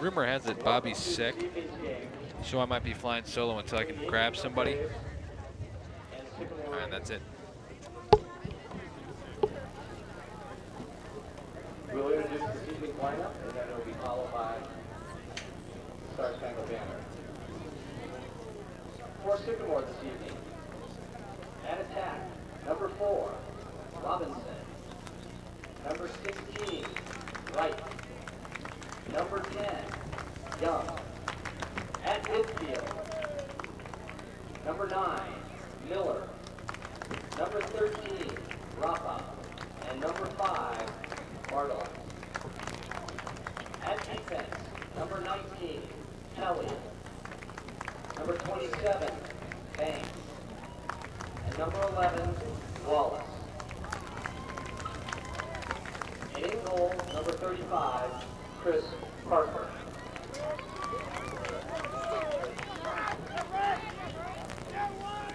Rumor has it Bobby's sick, so I might be flying solo until I can grab somebody. All right, that's it. We'll introduce this evening's lineup, and then it will be followed by Star Spangled Banner. For Sycamore this evening, at attack, number 4, Robinson. Number 16, Wright. Number 10, Young. At midfield, number 9, Miller. Number 13, Rappa. And number 5, Bartle. At defense, number 19, Kelly. Number 27, Banks. And number 11, Wallace. And in goal, number 35, Chris Parker.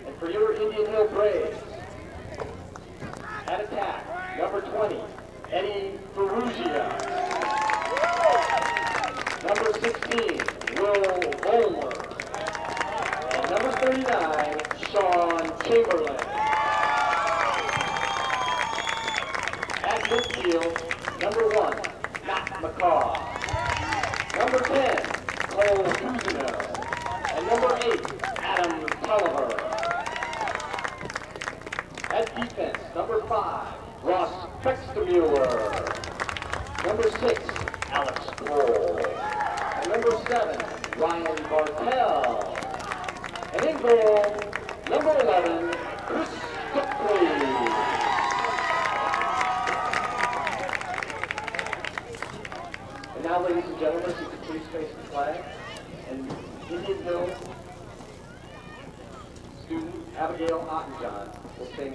And for your Indian Hill Braves, at attack, number 20, Eddie Ferrugia. Number 16, Will Vollmer. And number 39, Sean Chamberlain. At midfield, number 1, Matt McCaw. Number 10, Cole Cousineau. And number 8, Adam Tulliver. At defense, number 5, Ross Bextemuller. Number 6, Alex Cole. And number 7, Ryan Bartell. And in goal, number 11, Chris Stockley. And now, ladies and gentlemen, if you could please face the flag. And Indian Hill student Abigail Ottenjohn will sing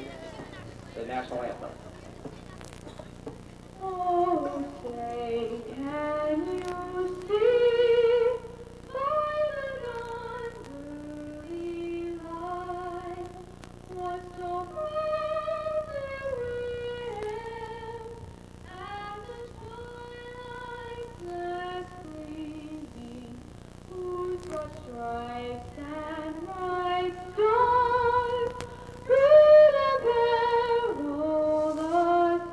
the national anthem. Oh, say, can you see by the dawn's early light what so proudly rim and the twilight's last gleaming, whose broad stripes and bright stars through the perilous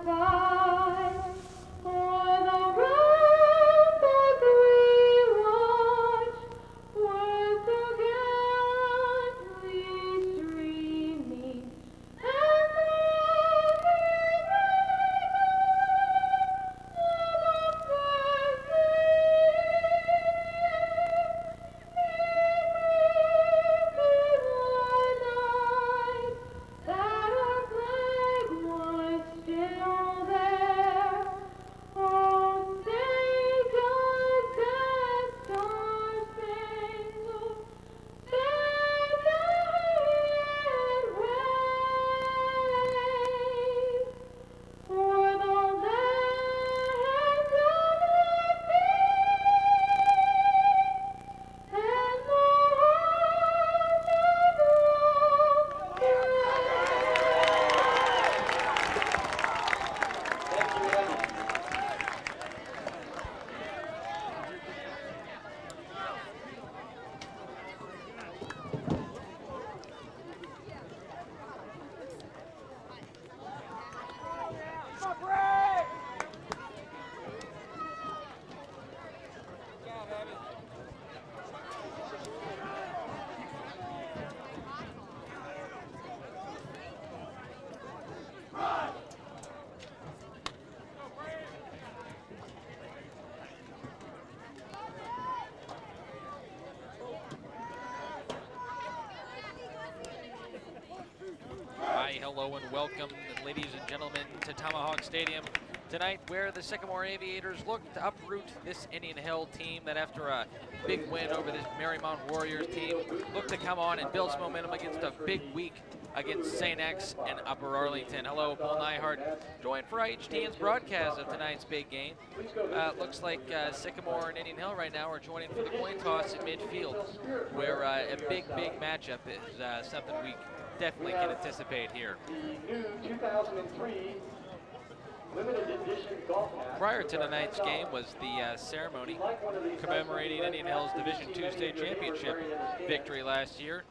fight, o'er the ramparts we watch, were so gallantly streaming, and that our flag was still there. Oh, say does that star-spangled banner wave for the land of our faith and the Thank you, Eddie. Hi, hello, and welcome, ladies and gentlemen, to Tomahawk Stadium tonight, where the Sycamore Aviators look to uproot this Indian Hill team that, after a big win over this Marymount Warriors team, look to come on and build some momentum against a big week against St. X and Upper Arlington. Hello, Paul Nyhart, joined for IHTN's broadcast of tonight's big game. Looks like Sycamore and Indian Hill right now are joining for the coin toss in midfield, where a big matchup is something we definitely can anticipate here. The new 2003 Limited edition golf hat. Prior to tonight's game was the ceremony commemorating Indian Hills Division II State Championship victory last year.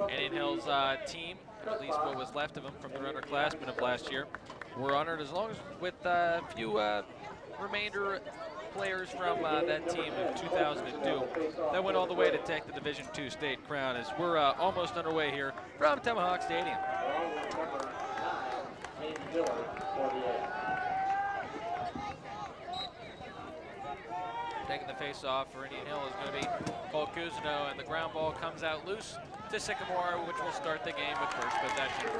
Indian Hills team, at least what was left of them from the underclassmen of last year, were honored as long as with a few remainder players from that team of 2002 that went all the way to take the Division II state crown, as we're almost underway here from Tomahawk Stadium. Along with number 9, Andy Miller for the A. Taking the face-off for Indian Hill is going to be Cole Cousineau, and the ground ball comes out loose to Sycamore, which will start the game with first possession.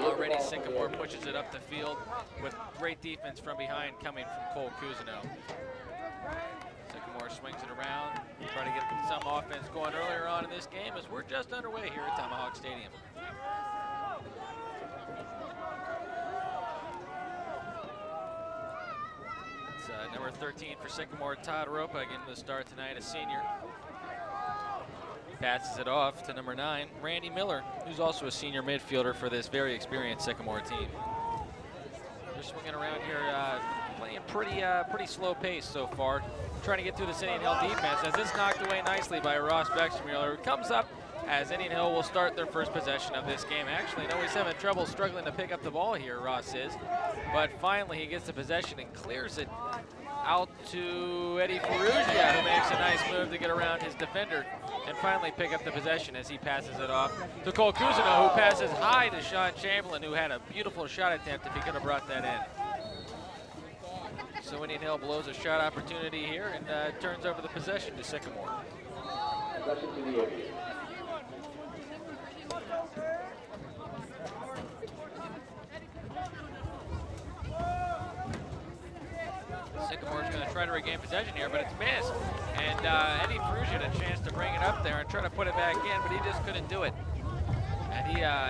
Already Sycamore pushes it up the field with great defense from behind coming from Cole Cousineau. Sycamore swings it around, trying to get some offense going earlier on in this game as we're just underway here at Tomahawk Stadium. It's number 13 for Sycamore, Todd Ropa, again to start tonight, a senior. Passes it off to number 9, Randy Miller, who's also a senior midfielder for this very experienced Sycamore team. They're swinging around here, playing pretty slow pace so far, trying to get through this Indian Hill defense, as it's knocked away nicely by Ross Bexmuller, who comes up as Indian Hill will start their first possession of this game. Actually, no, he's having trouble struggling to pick up the ball here, Ross is, but finally he gets the possession and clears it out to Eddie Ferrugia, who makes a nice move to get around his defender and finally pick up the possession as he passes it off to Cole Cousineau, who passes high to Sean Chamberlain, who had a beautiful shot attempt if he could have brought that in. So Indian Hill blows a shot opportunity here and turns over the possession to Sycamore. Possession to the Aviators. Sycamore's going to try to regain possession here, but it's missed. And Eddie Ferrugia had a chance to bring it up there and try to put it back in, but he just couldn't do it. And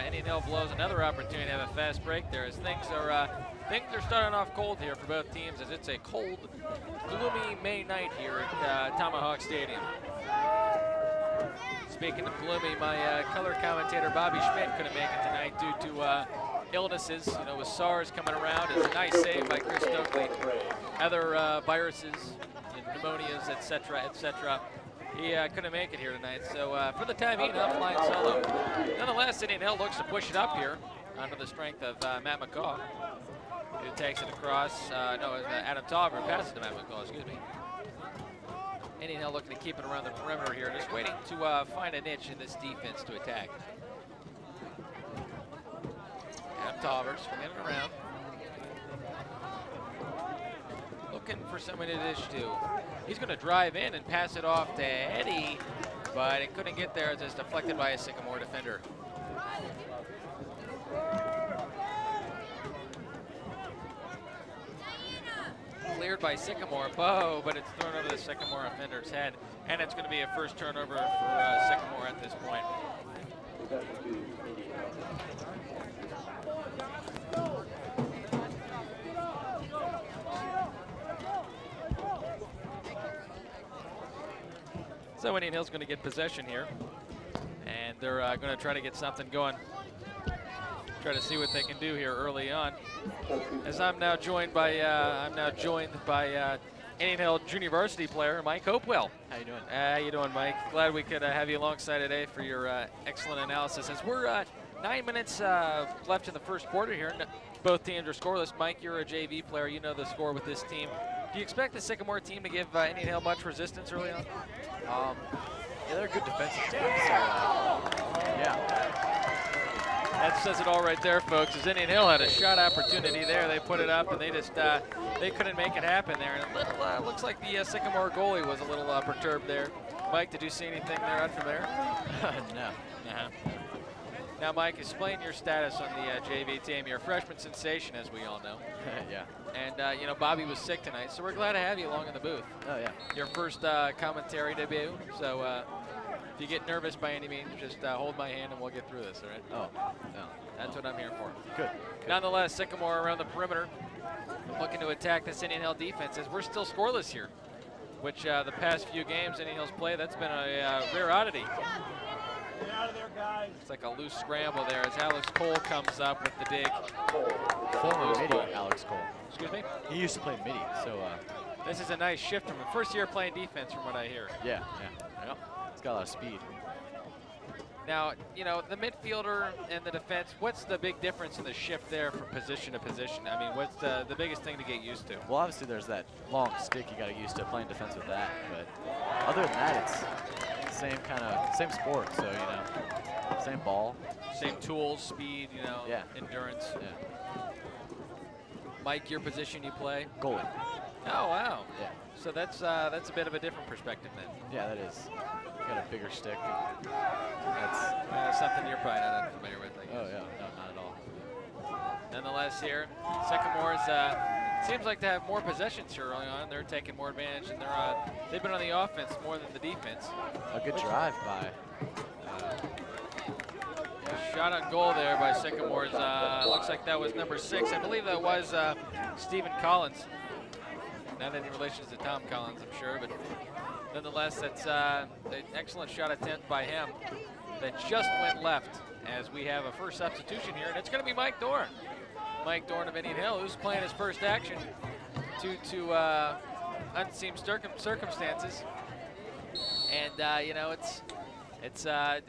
Indian Hill blows another opportunity to have a fast break there, as things are starting off cold here for both teams, as it's a cold, gloomy May night here at Tomahawk Stadium. Speaking of gloomy, my color commentator Bobby Schmidt couldn't make it tonight due to illnesses, with SARS coming around. It's a nice save by Chris Stokely. Other viruses, pneumonias, etc., etc. He couldn't make it here tonight, so for the time being, not flying solo. Nonetheless, Indian Hill looks to push it up here under the strength of Matt McCaw, who takes it across. Adam Tauber passes to Matt McCaw, excuse me. Indian Hill looking to keep it around the perimeter here, just waiting to find a niche in this defense to attack. Adam Tauber swinging it around. Looking for somebody to dish to. He's going to drive in and pass it off to Eddie, but it couldn't get there as it's deflected by a Sycamore defender. Cleared by Sycamore, but it's thrown over the Sycamore offender's head, and it's going to be a first turnover for Sycamore at this point. Possession to Indian Hill. So Indian Hill's going to get possession here, and they're going to try to get something going. Try to see what they can do here early on. As I'm now joined by Indian Hill junior varsity player Mike Hopewell. How you doing? How you doing, Mike? Glad we could have you alongside today for your excellent analysis. As we're 9 minutes left in the first quarter here, both teams are scoreless. Mike, you're a JV player. You know the score with this team. Do you expect the Sycamore team to give Indian Hill much resistance early on? Yeah, they're a good defensive team. So, yeah. That says it all right there, folks. As Indian Hill had a shot opportunity there, they put it up, and they just they couldn't make it happen there. And a little looks like the Sycamore goalie was a little perturbed there. Mike, did you see anything there out from there? No. Now, Mike, explain your status on the JV team. You're a freshman sensation, as we all know. Yeah. And Bobby was sick tonight, so we're glad to have you along in the booth. Oh, yeah. Your first commentary debut, so if you get nervous by any means, just hold my hand and we'll get through this, all right? Oh, no. That's what I'm here for. Good. Nonetheless, Sycamore around the perimeter, looking to attack this Indian Hill defense, as we're still scoreless here, which the past few games Indian Hill's played, that's been a rare oddity. It's like a loose scramble there as Alex Cole comes up with the dig. Former midi, Alex Cole. Excuse me? He used to play midi, so This is a nice shift from him. First year playing defense from what I hear. yeah. He's got a lot of speed. Now, you know, the midfielder and the defense, what's the big difference in the shift there from position to position? I mean, what's the biggest thing to get used to? Well, obviously there's that long stick you got to get used to playing defense with that, but other than that, it's same sport. So, you know, same ball. Same tools, speed, you know, Yeah. endurance. Yeah. Mike, your position you play? Goalie. Oh, wow. Yeah. So that's a bit of a different perspective then. Yeah, that is. Got a bigger stick. That's Something you're probably not unfamiliar with, I guess. oh yeah, no, not at all. Nonetheless here, Sycamore's seems like to have more possessions here early on. They're taking more advantage, and they've been on the offense more than the defense. A good drive by. Shot on goal there by Sycamore's. Looks like that was number 6. I believe that was Stephen Collins. Not any relations to Tom Collins, I'm sure, but nonetheless, that's an excellent shot attempt by him that just went left as we have a first substitution here, and it's going to be Mike Dorn. Mike Dorn of Indian Hill, who's playing his first action due to unseen circumstances. And, you know,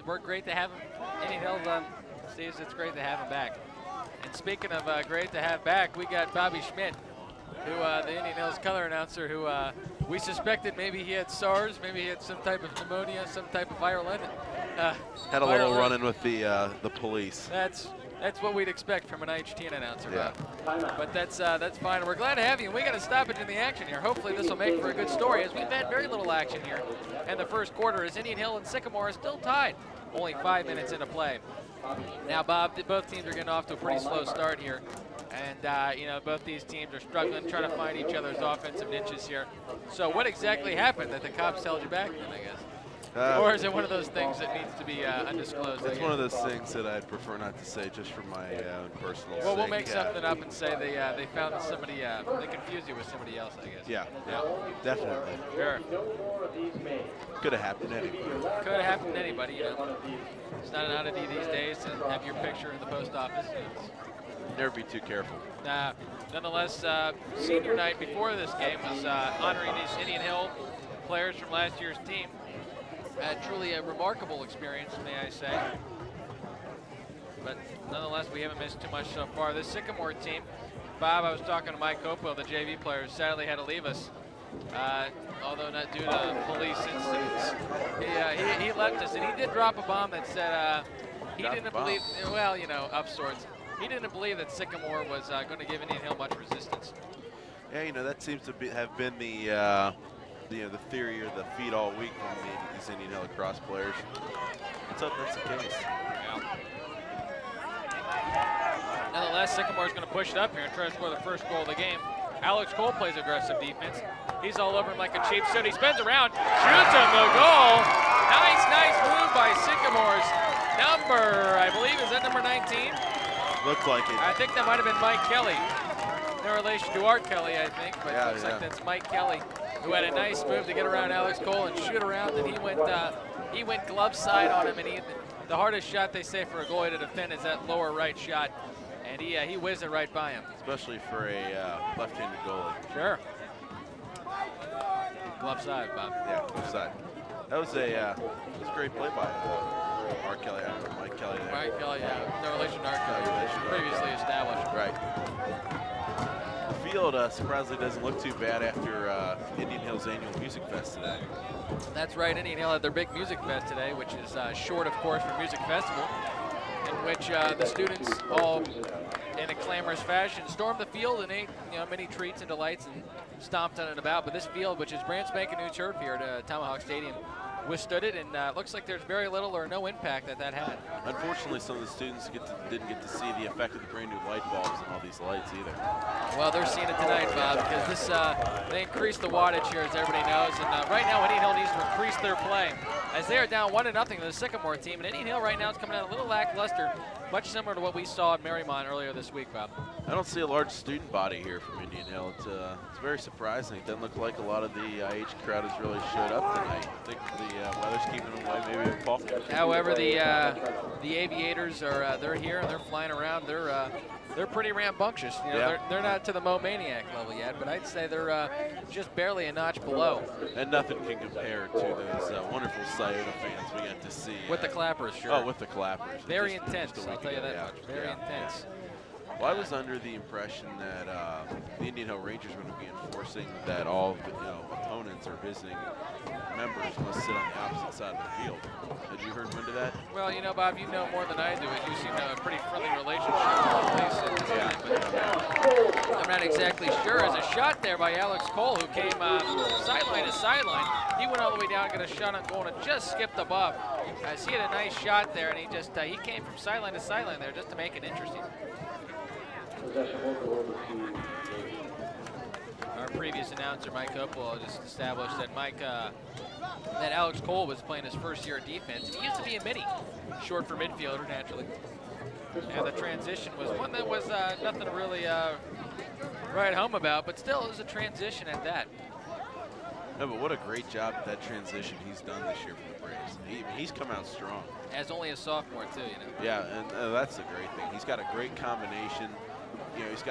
we're great to have him. Indian Hill, Steve, it's great to have him back. And speaking of great to have back, we got Bobby Schmidt, who the Indian Hills color announcer, who we suspected maybe he had SARS, maybe he had some type of pneumonia, some type of viral. Had a little run-in with the police. That's what we'd expect from an IHTN announcer. Yeah. But that's fine. We're glad to have you. And we got to stop it in the action here. Hopefully this will make for a good story, as we've had very little action here in the first quarter, as Indian Hill and Sycamore are still tied. Only 5 minutes into play. Now, Bob, both teams are getting off to a pretty slow start here. And, you know, both these teams are struggling, trying to find each other's offensive niches here. So what exactly happened that the cops held you back then, I guess? Or is it one of those things that needs to be undisclosed? It's one of those things that I'd prefer not to say, just for my own personal Well, we'll sake. make something up and say they found somebody, they confused you with somebody else, I guess. Yeah, definitely. Sure. Could have happened to anybody. Could have happened to anybody, you know. It's not an oddity these days to have your picture in the post office. Never be too careful. Nonetheless, senior night before this game was honoring these Indian Hill players from last year's team. Truly a remarkable experience, may I say. But nonetheless, we haven't missed too much so far. This Sycamore team, Bob, I was talking to Mike Copwell, the JV player, sadly had to leave us, although not due to police incidents. He left us, and he did drop a bomb that said he didn't believe, well, you know, of sorts. He didn't believe that Sycamore was going to give Indian Hill much resistance. Yeah, you know, that seems to have been the theory or the feed all week from these Indian Hill lacrosse players. Let's hope that's the case. Yeah. Nonetheless, Sycamore's going to push it up here and try to score the first goal of the game. Alex Cole plays aggressive defense. He's all over him like a cheap suit. He spins around, shoots on the goal. Nice move by Sycamore's number, I believe, is that number 19? Looks like it. I think that might have been Mike Kelly. No relation to Art Kelly, I think, but it looks like that's Mike Kelly, who had a nice move to get around Alex Cole and shoot around, and he went glove side on him, and the hardest shot they say for a goalie to defend is that lower right shot, and he whizzed it right by him. Especially for a left-handed goalie. Sure. Glove side, Bob. Yeah, glove side. That was a great play by Art Kelly, Mike Kelly there. Mike Kelly, yeah. No relation to Art Kelly, previously established. Right. The field surprisingly doesn't look too bad after Indian Hill's annual music fest today. That's right. Indian Hill had their big music fest today, which is short, of course, from Music Festival, in which the students all, in a clamorous fashion, stormed the field and ate many treats and delights and stomped on it about. But this field, which is brand spanking new turf here at Tomahawk Stadium, withstood it, and looks like there's very little or no impact that had. Unfortunately, some of the students didn't get to see the effect of the brand new light bulbs and all these lights either. Well, they're seeing it tonight, Bob, because this they increased the wattage here, as everybody knows, and right now Indian Hill needs to increase their play, as they are down 1-0 to the Sycamore team, and Indian Hill right now is coming out a little lackluster. much similar to what we saw at Marymount earlier this week, Bob. I don't see a large student body here from Indian Hill. It's very surprising. It doesn't look like a lot of the IH crowd has really showed up tonight. I think the weather's keeping them away, maybe a fall. However, the Aviators are they're here and they're flying around. They're pretty rambunctious. You know, Yeah. they're not to the Mo Maniac level yet, but I'd say they're just barely a notch below. And nothing can compare to those wonderful Scioto fans we got to see. With the clappers, sure. Oh, with the clappers. Very Just intense, a I'll week tell you ago, that yeah. much. Very intense. Well, I was under the impression that the Indian Hill Rangers were going to be enforcing that all opponents or visiting members must sit on the opposite side of the field. Had you heard wind of that? Well, you know, Bob, you know more than I do. You seem to have a pretty friendly relationship with the police at this time, but I'm not exactly sure. As a shot there by Alex Cole, who came sideline to sideline. He went all the way down and got a shot on goal and just skipped above. As he had a nice shot there, and he just he came from sideline to sideline there just to make it interesting. Our previous announcer, Mike Uppel, just established that that Alex Cole was playing his first year of defense. He used to be a midi, short for midfielder, naturally. And the transition was one that was nothing to really write home about, but still, it was a transition at that. No, but what a great job at that transition he's done this year for the Braves. He's come out strong. As only a sophomore, too, you know. Yeah, and that's the great thing. He's got a great combination. You know, he's a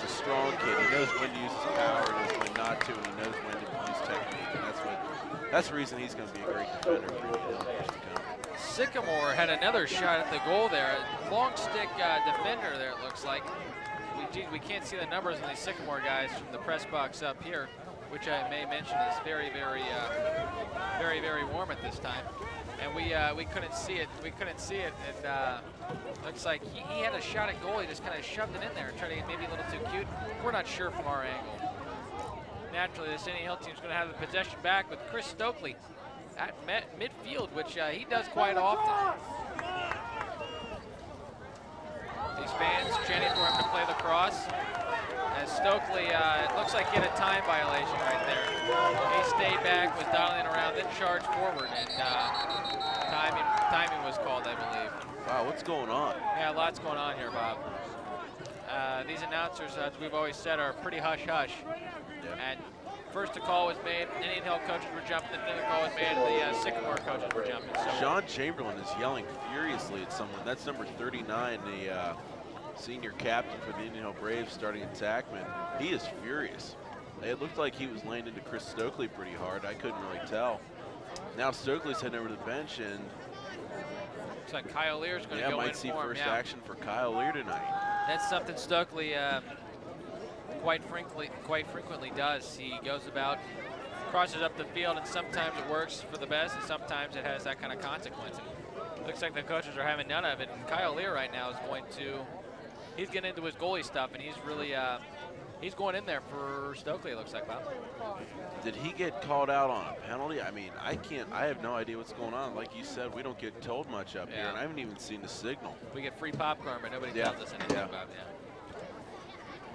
strong kid. He knows when to use his power, he knows when not to, and he knows when to use technique. And that's the reason he's going to be a great defender for Indian Hill years to come. Sycamore had another shot at the goal there. A long stick defender there, it looks like. We can't see the numbers on these Sycamore guys from the press box up here, which I may mention is very, very, very warm at this time. And we couldn't see it. We couldn't see it. And looks like he had a shot at goal. He just kind of shoved it in there and tried to get maybe a little too cute. We're not sure from our angle. Naturally, this Indian Hill team is going to have the possession back with Chris Stokely at midfield, which he does quite often. These fans chanting for him to play lacrosse. As Stokely, it looks like he had a time violation right there. He stayed back, was dialing around, then charged forward, and timing was called, I believe. Wow, what's going on? Yeah, lots going on here, Bob. These announcers, as we've always said, are pretty hush-hush. Yeah. And first a call was made, Indian Hill coaches were jumping, then another call was made, and the Sycamore coaches were jumping. So Sean Chamberlain is yelling furiously at someone. That's number 39, the senior captain for the Indian Hill Braves, starting attackman. He is furious. It looked like he was laying into Chris Stokely pretty hard. I couldn't really tell. Now Stokely's heading over to the bench, and looks like Kyle Lear's going to go in might see for him. first action for Kyle Lear tonight. That's something Stokely quite frequently does. He goes about, crosses up the field, and sometimes it works for the best, and sometimes it has that kind of consequence. And looks like the coaches are having none of it, and Kyle Lear right now is going to, he's getting into his goalie stuff, and he's really, he's going in there for Stokely, it looks like, Bob. Did he get called out on a penalty? I mean, I have no idea what's going on. Like you said, we don't get told much up here, and I haven't even seen the signal. We get free popcorn, but nobody tells us anything about it.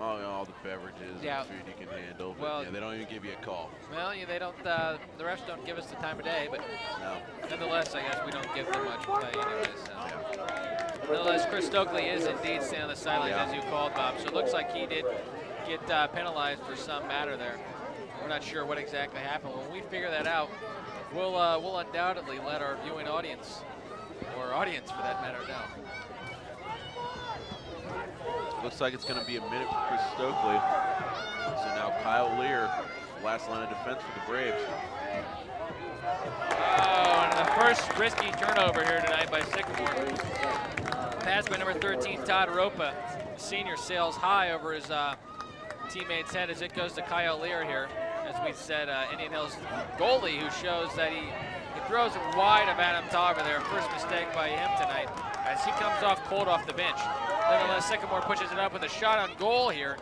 Oh, you know, all the beverages and food you can handle, but well, they don't even give you a call. Well, they don't. The refs don't give us the time of day, but nonetheless, I guess we don't give them much play anyway. So. Nonetheless, Chris Stokely is indeed standing on the sidelines, as you called, Bob. So it looks like he did get penalized for some matter there. We're not sure what exactly happened. When we figure that out, we'll undoubtedly let our viewing audience, or audience for that matter, know. Looks like it's going to be a minute for Chris Stokely. So now Kyle Lear, last line of defense for the Braves. Oh, and the first risky turnover here tonight by Sycamore. Pass by number 13, Todd Ropa. The senior sails high over his teammate's head as it goes to Kyle Lear here. As we said, Indian Hill's goalie, who shows that he throws it wide of Adam Tauber there. First mistake by him tonight as he comes off cold off the bench. Nonetheless, Sycamore pushes it up with a shot on goal here.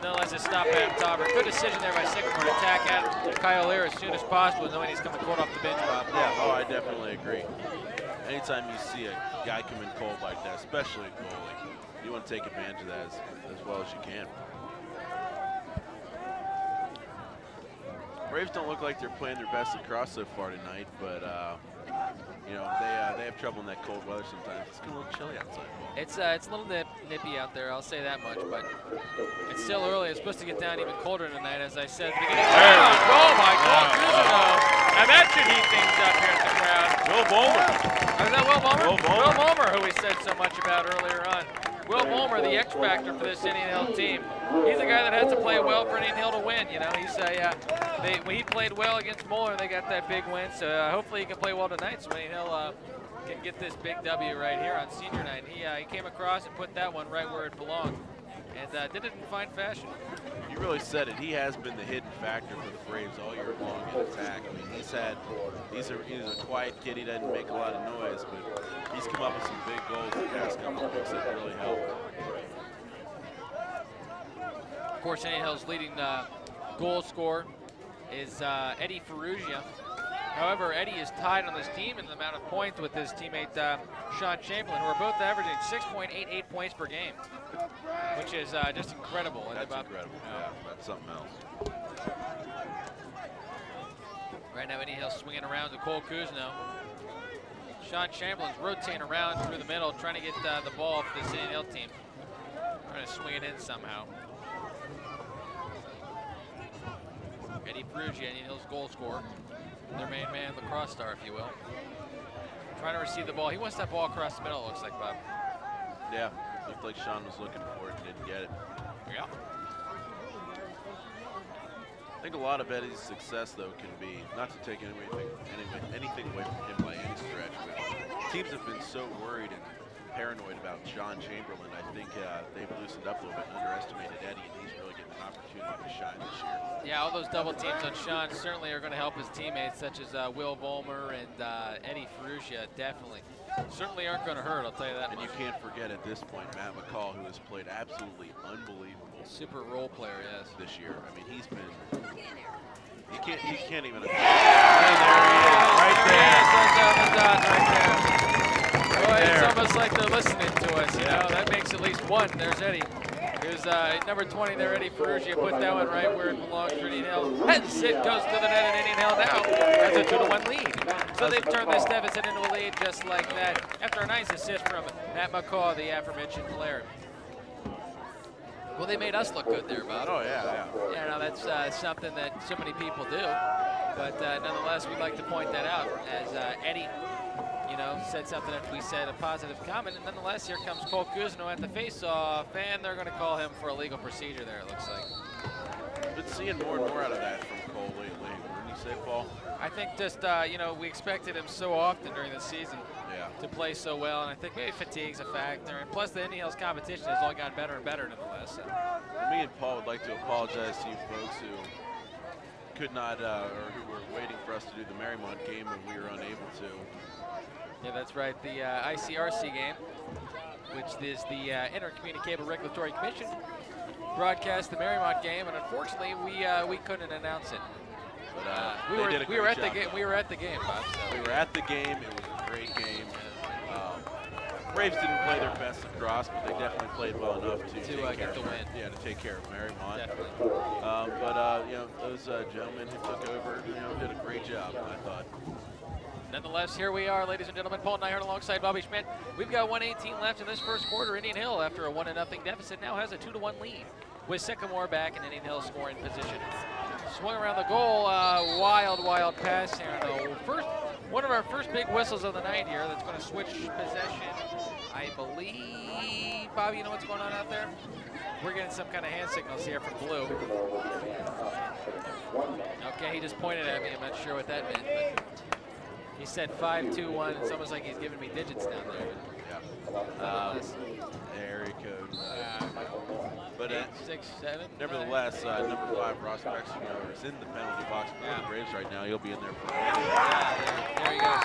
Nonetheless, it's stopped by Adam Tauber. Good decision there by Sycamore to attack at Kyle Lear as soon as possible, knowing he's coming cold off the bench, Bob. Yeah, oh, I definitely agree. Anytime you see a guy come in cold like that, especially a goalie, you want to take advantage of that as well as you can. Braves don't look like they're playing their best lacrosse so far tonight, but you know, they have trouble in that cold weather sometimes. It's getting a little chilly outside. It's a little nippy out there, I'll say that much, but it's still early. It's supposed to get down even colder tonight, as I said at the beginning. Oh my God, now that should heat things up here at the crowd. Will Bowler. Is that Will Bowler? Will Bowler. Will Bowler, who we said so much about earlier on. Will Bowler, the X factor for this Indian Hill team. He's a guy that has to play well for Indian Hill to win. You know, he's he played well against Moeller. They got that big win, so hopefully he can play well tonight. So Indian Hill can get this big W right here on senior night. He came across and put that one right where it belonged, and did it in fine fashion. You really said it. He has been the hidden factor for the Braves all year long in attack. I mean, he's a quiet kid. He doesn't make a lot of noise, but he's come up with some big goals the past couple of weeks that really helped. Of course, Indian Hill's leading goal scorer is Eddie Ferrugia. However, Eddie is tied on this team in the amount of points with his teammate Sean Chamberlain, who are both averaging 6.88 points per game, which is just incredible. That's incredible. Yeah, that's something else. Right now, Indian Hill's swinging around to Cole Kuzno. Sean Chamberlain's rotating around through the middle, trying to get the ball for this Indian Hill team. Trying to swing it in somehow. Eddie Ferrugia, Indian Hill's goal scorer. Their main man, lacrosse star, if you will. Trying to receive the ball. He wants that ball across the middle, it looks like, Bob. Yeah, looked like Sean was looking for it and didn't get it. Yeah. I think a lot of Eddie's success, though, can be, not to take anything away from him by any stretch, but teams have been so worried and paranoid about Sean Chamberlain. I think they've loosened up a little bit and underestimated Eddie, and he's really getting an opportunity to shine this year. Yeah, all those double teams on Sean certainly are going to help his teammates, such as Will Vollmer and Eddie Ferrugia, definitely. Certainly aren't going to hurt, I'll tell you that And much. you can't forget at this point Matt McCall, who has played absolutely unbelievable. Super role player, yes. This year. I mean, he's been. You can't even. And there he is, right there. It's almost like they're listening to us, you know. That makes at least one. There's Eddie. Who's number 20 there, Eddie Ferrugia, put that one right where it belongs for Indian Hill. Head sit goes to the net, and Indian Hill now has a 2-1 lead. So they've turned this deficit into a lead just like that after a nice assist from Matt McCall, the aforementioned player. Well, they made us look good there, Bob. Oh, yeah. Yeah, no, that's something that so many people do. But nonetheless, we'd like to point that out as Eddie, you know, said something that we said, a positive comment. And nonetheless, here comes Cole Kuzno at the face-off, and they're going to call him for a legal procedure there, it looks like. Been seeing more and more out of that from Cole lately. Wouldn't you say, Paul? I think just, you know, we expected him so often during the season to play so well, and I think maybe fatigue's a factor. And plus, the Indian Hills competition has all gotten better and better nonetheless. So. Me and Paul would like to apologize to you folks who could not, or who were waiting for us to do the Marymount game and we were unable to. Yeah, that's right. The ICRC game, which is the Intercommunicable Regulatory Commission, broadcast the Marymount game, and unfortunately, we couldn't announce it. But we were at the game. We were at the game, Bob. So. We were at the game. It was a great game. Braves didn't play their best lacrosse, but they definitely played well enough to get the win. Yeah, to take care of Marymount. Definitely. But you know, those gentlemen who took over, you know, did a great job, I thought. Nonetheless, here we are, ladies and gentlemen. Paul Nyhart alongside Bobby Schmidt. We've got 1:18 left in this first quarter. Indian Hill, after a 1-0 deficit, now has a 2-1 lead, with Sycamore back in Indian Hill scoring position. Swung around the goal, wild pass here. One of our first big whistles of the night here. That's going to switch possession, I believe. Bobby, you know what's going on out there? We're getting some kind of hand signals here from Blue. Okay, he just pointed at me. I'm not sure what that meant, but he said 5-2-1. It's almost like he's giving me digits down there. Yeah. Area code. But 8, 6, 7. nevertheless, number 5, Ross Mexico, is in the penalty box for the Braves right now. He'll be in there for there he goes.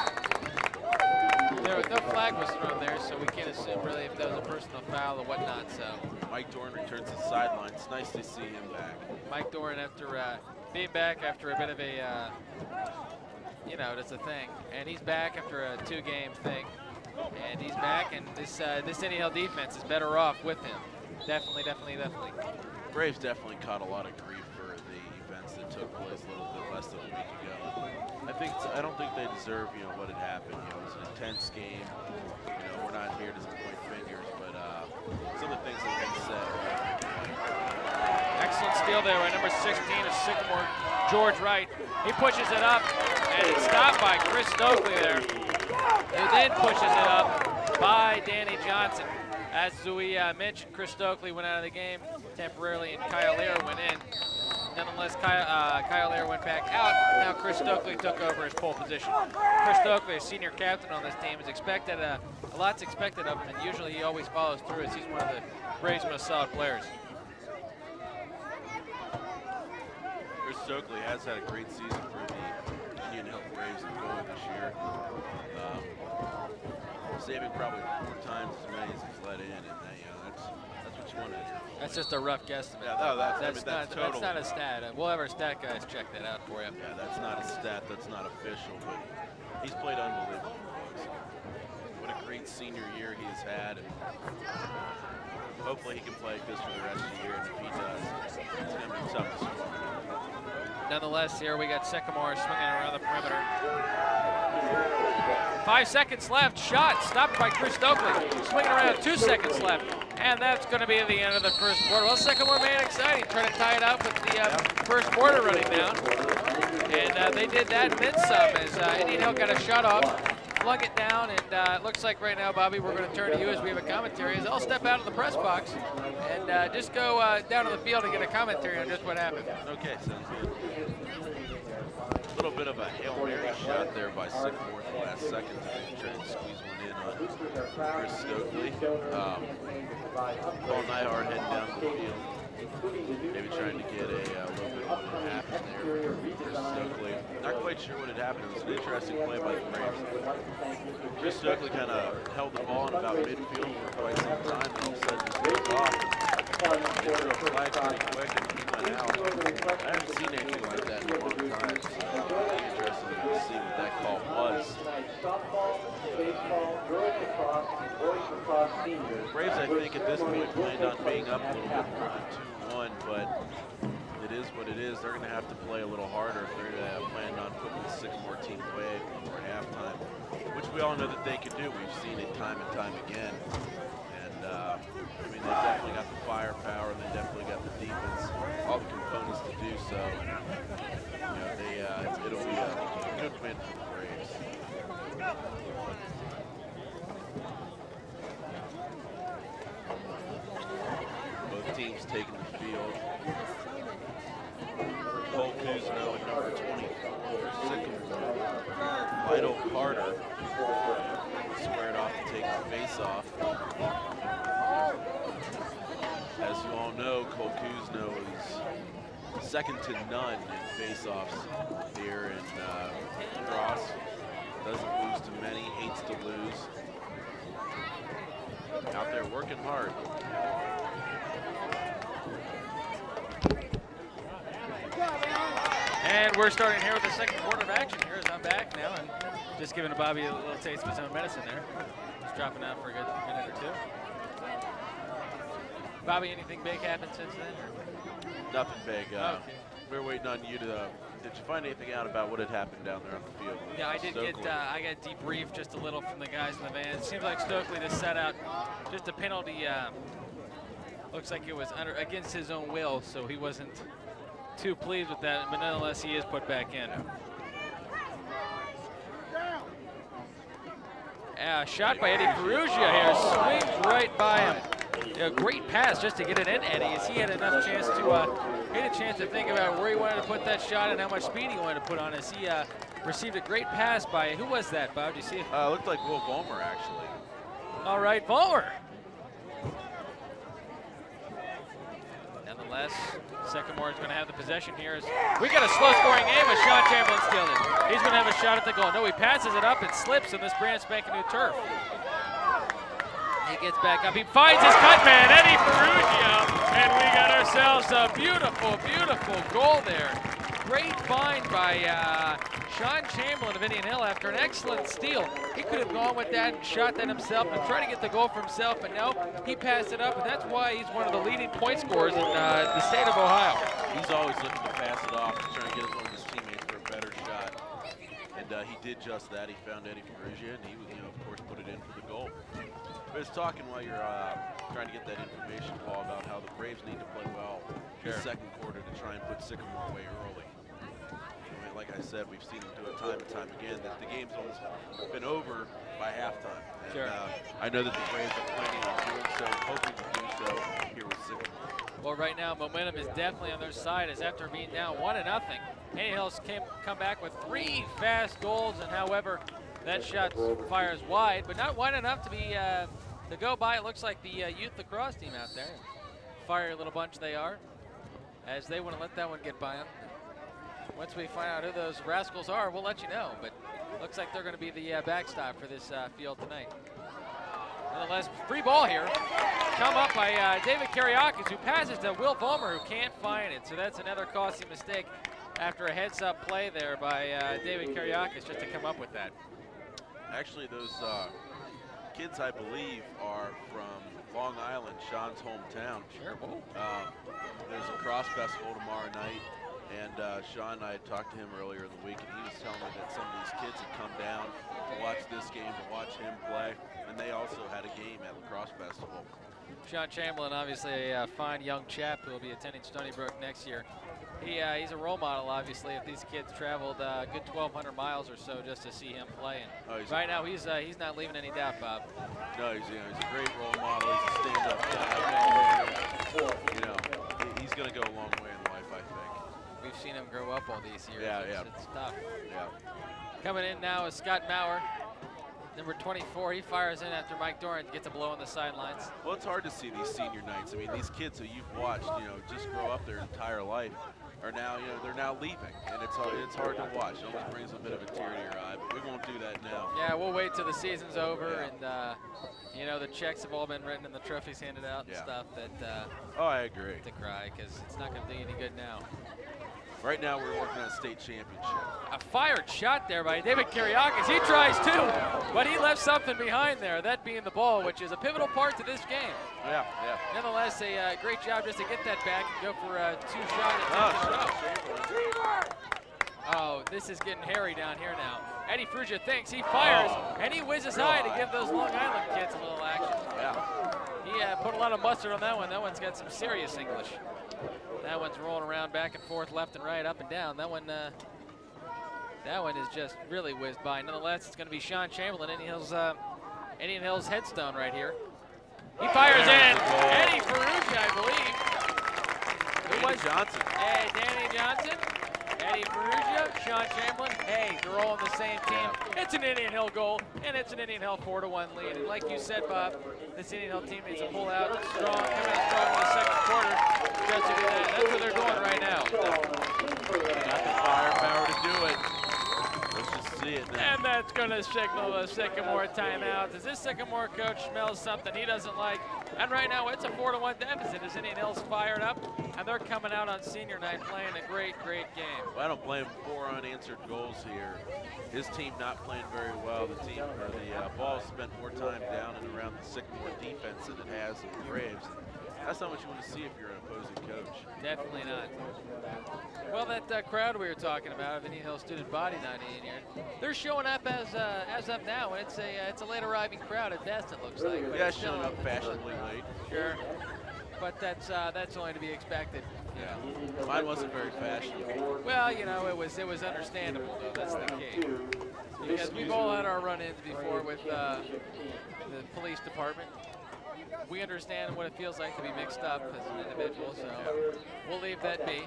There was no flag was thrown there, so we can't assume really if that was a personal foul or whatnot. So Mike Dorn returns to the sideline. It's nice to see him back. Mike Dorn, after being back after a bit of a, you know, that's a thing, and he's back after a 2-game thing, and he's back, and this Indian Hill defense is better off with him. Definitely. Braves definitely caught a lot of grief for the events that took place a little bit less than a week ago. I I don't think they deserve, what had happened. It was an intense game. We're not here to point fingers, but some of the things that have been said. Excellent steal there by number 16 is Sycamore, George Wright. He pushes it up, and it's stopped by Chris Stokely there, who then pushes it up by Danny Johnson. As we mentioned, Chris Stokely went out of the game temporarily, and Kyle Lear went in. Nonetheless, Kyle Lear went back out. Now Chris Stokely took over his pole position. Chris Stokely, a senior captain on this team, is expected. A lot's expected of him, and usually he always follows through as he's one of the Braves' most solid players. Chris Stokely has had a great season for the Indian Hill Braves in goalie this year. Saving probably 4 times as many as he's let in, and that's what you want to do. That's just a rough guesstimate. Yeah, no, that's total. That's not a stat. We'll have our stat guys check that out for you. Yeah, that's not a stat. That's not official, but he's played unbelievable. What a great senior year he has had, and hopefully he can play like this for the rest of the year. And if he does, it's going to be tough to score. Nonetheless, here we got Sycamore swinging around the perimeter. 5 seconds left. Shot stopped by Chris Stokely. Swinging around, 2 seconds left. And that's going to be the end of the first quarter. Well, Sycamore made it exciting, trying to tie it up with the first quarter running down. And they did that and then some as Indian Hill got a shot off, flung it down, and it looks like right now, Bobby, we're going to turn to you as we have a commentary. As I'll step out of the press box and just go down to the field and get a commentary on just what happened. Okay, sounds good. A little bit of a Hail Mary shot there by Sycamore in the last second to try and squeeze one in on Chris Stokely. Paul Nyhard heading down to the field, maybe trying to get a little bit of what happened there for Chris Stokely. Not quite sure what had happened. It was an interesting play by the Braves. Chris Stokely kind of held the ball in about midfield for quite some time, and all of a sudden just goes off. They threw a flag pretty quick and he went out. I haven't seen anything like that in a long time, so it'll be interesting to see what that call was. Braves, I think, at this point planned on being up a little bit more than 2-1, but it is what it is. They're going to have to play a little harder if they're planning on putting the Sycamore team away before halftime, which we all know that they can do. We've seen it time and time again. I mean, they've definitely got the firepower, and they definitely got the defense, all the components to do so. It'll be a good win for the Braves. Both teams taking the field. Cole Kuzno at number 24, Sycamore. Vital Carter squared off to take the face-off. As you all know, Cole Kuzno is second to none in face-offs here in lacrosse. Doesn't lose to many, hates to lose. Out there working hard. And we're starting here with the second quarter of action here as I'm back now and just giving Bobby a little taste of his own medicine there. Just dropping out for a good minute or two. Bobby, anything big happened since then? Or? Nothing big. Okay. We're waiting on you to. Did you find anything out about what had happened down there on the field? Yeah, I did get. I got debriefed just a little from the guys in the van. It seems like Stokely just set out just a penalty. Looks like it was against his own will, so he wasn't too pleased with that. But nonetheless, he is put back in. Shot by Eddie Perugia here, swings right by him. A great pass just to get it in, Eddie, as he had enough chance to think about where he wanted to put that shot and how much speed he wanted to put on, as he received a great pass by, who was that, Bob? Did you see it? Looked like Will Vollmer, actually. All right, Vollmer. Nonetheless, Sycamore is going to have the possession here. We got a slow-scoring game with Sean Chamberlain stealing it. He's going to have a shot at the goal. No, he passes it up and slips on this brand spanking new turf. He gets back up. He finds his cut man, Eddie Perugia, and we got ourselves a beautiful, beautiful goal there. Great find by Sean Chamberlain of Indian Hill after an excellent steal. He could have gone with that and shot that himself and tried to get the goal for himself, but no, he passed it up, and that's why he's one of the leading point scorers in the state of Ohio. He's always looking to pass it off, trying to get one of his teammates for a better shot. he did just that. He found Eddie Perugia, and he, of course, put it in for the goal. I was talking while you're trying to get that information, Paul, about how the Braves need to play well in the second quarter to try and put Sycamore away early. I mean, like I said, we've seen them do it time and time again. That the game's almost been over by halftime. And, I know that the Braves are planning on doing so, hoping to do so here with Sycamore. Well, right now, momentum is definitely on their side, as after being down 1-0, Indian Hills come back with 3 fast goals, and however, that shot fires wide, but not wide enough to be to go by. It looks like the youth lacrosse team out there. Fiery little bunch they are, as they wouldn't let that one get by them. Once we find out who those rascals are, we'll let you know, but looks like they're going to be the backstop for this field tonight. Nonetheless, free ball here. Come up by David Kariakis, who passes to Will Vollmer, who can't find it. So that's another costly mistake after a heads-up play there by David Kariakis just to come up with that. Actually, those kids, I believe, are from Long Island, Sean's hometown. Sure. There's a cross festival tomorrow night, and Sean and I had talked to him earlier in the week, and he was telling me that some of these kids had come down to watch this game, to watch him play, and they also had a game at Lacrosse Festival. Sean Chamberlain, obviously a fine young chap who will be attending Stony Brook next year. He's a role model, obviously, if these kids traveled a good 1,200 miles or so just to see him play. And right now, he's not leaving any doubt, Bob. No, he's a great role model. He's a stand-up guy. He's going to go a long way in life, I think. We've seen him grow up all these years. Yeah, It's tough. Yeah. Coming in now is Scott Maurer, number 24. He fires in after Mike Doran gets a blow on the sidelines. Well, it's hard to see these senior nights. I mean, these kids who you've watched, just grow up their entire life are now, they're now leaving, and it's hard to watch. It almost brings a bit of a tear to your eye, but we won't do that now. Yeah, we'll wait till the season's over, and the checks have all been written and the trophies handed out and stuff. I agree. To cry, because it's not going to do any good now. Right now, we're working on a state championship. A fired shot there by David Kariakis. He tries too, but he left something behind there, that being the ball, which is a pivotal part to this game. Yeah. Nonetheless, a great job just to get that back and go for a 2-shot attempt. Oh, this is getting hairy down here now. Eddie Frugia thinks, he fires, and he whizzes high to give those Long Island kids a little action. Yeah. He put a lot of mustard on that one. That one's got some serious English. That one's rolling around back and forth, left and right, up and down. That one is just really whizzed by. Nonetheless, it's going to be Sean Chamberlain, Indian Hills headstone right here. He fires in. Eddie Ferrugia, I believe. Danny Johnson. Hey, Danny Johnson. Eddie Ferrugia, Sean Chamberlain. Hey, they're all on the same team. It's an Indian Hill goal, and it's an Indian Hill 4-1 lead. And like you said, Bob, this Indian Hill team needs to pull out strong, come out strong in the second quarter. Just to do that. That's where they're going right now. Got the firepower to do it. Let's just see it now. And that's going to signal a Sycamore timeout. As this Sycamore coach smells something he doesn't like. And right now it's a 4-1 deficit as Indian Hill's fired up, and they're coming out on senior night playing a great game. Well, I don't blame him. 4 unanswered goals here. His team not playing very well. The ball spent more time down and around the Sycamore defense than it has in the Braves. That's not what you want to see if you're an opposing coach. Definitely not. Well, that crowd we were talking about of Indian Hill Student Body Night in here, they're showing up as of now, and it's a late arriving crowd at best, it looks like. Yeah, showing up fashionably late. Sure, but that's only to be expected. Yeah, mine wasn't very fashionable. Well, it was understandable though. That's the key. Because we've all had our run-ins before with the police department. We understand what it feels like to be mixed up as an individual, so we'll leave that be.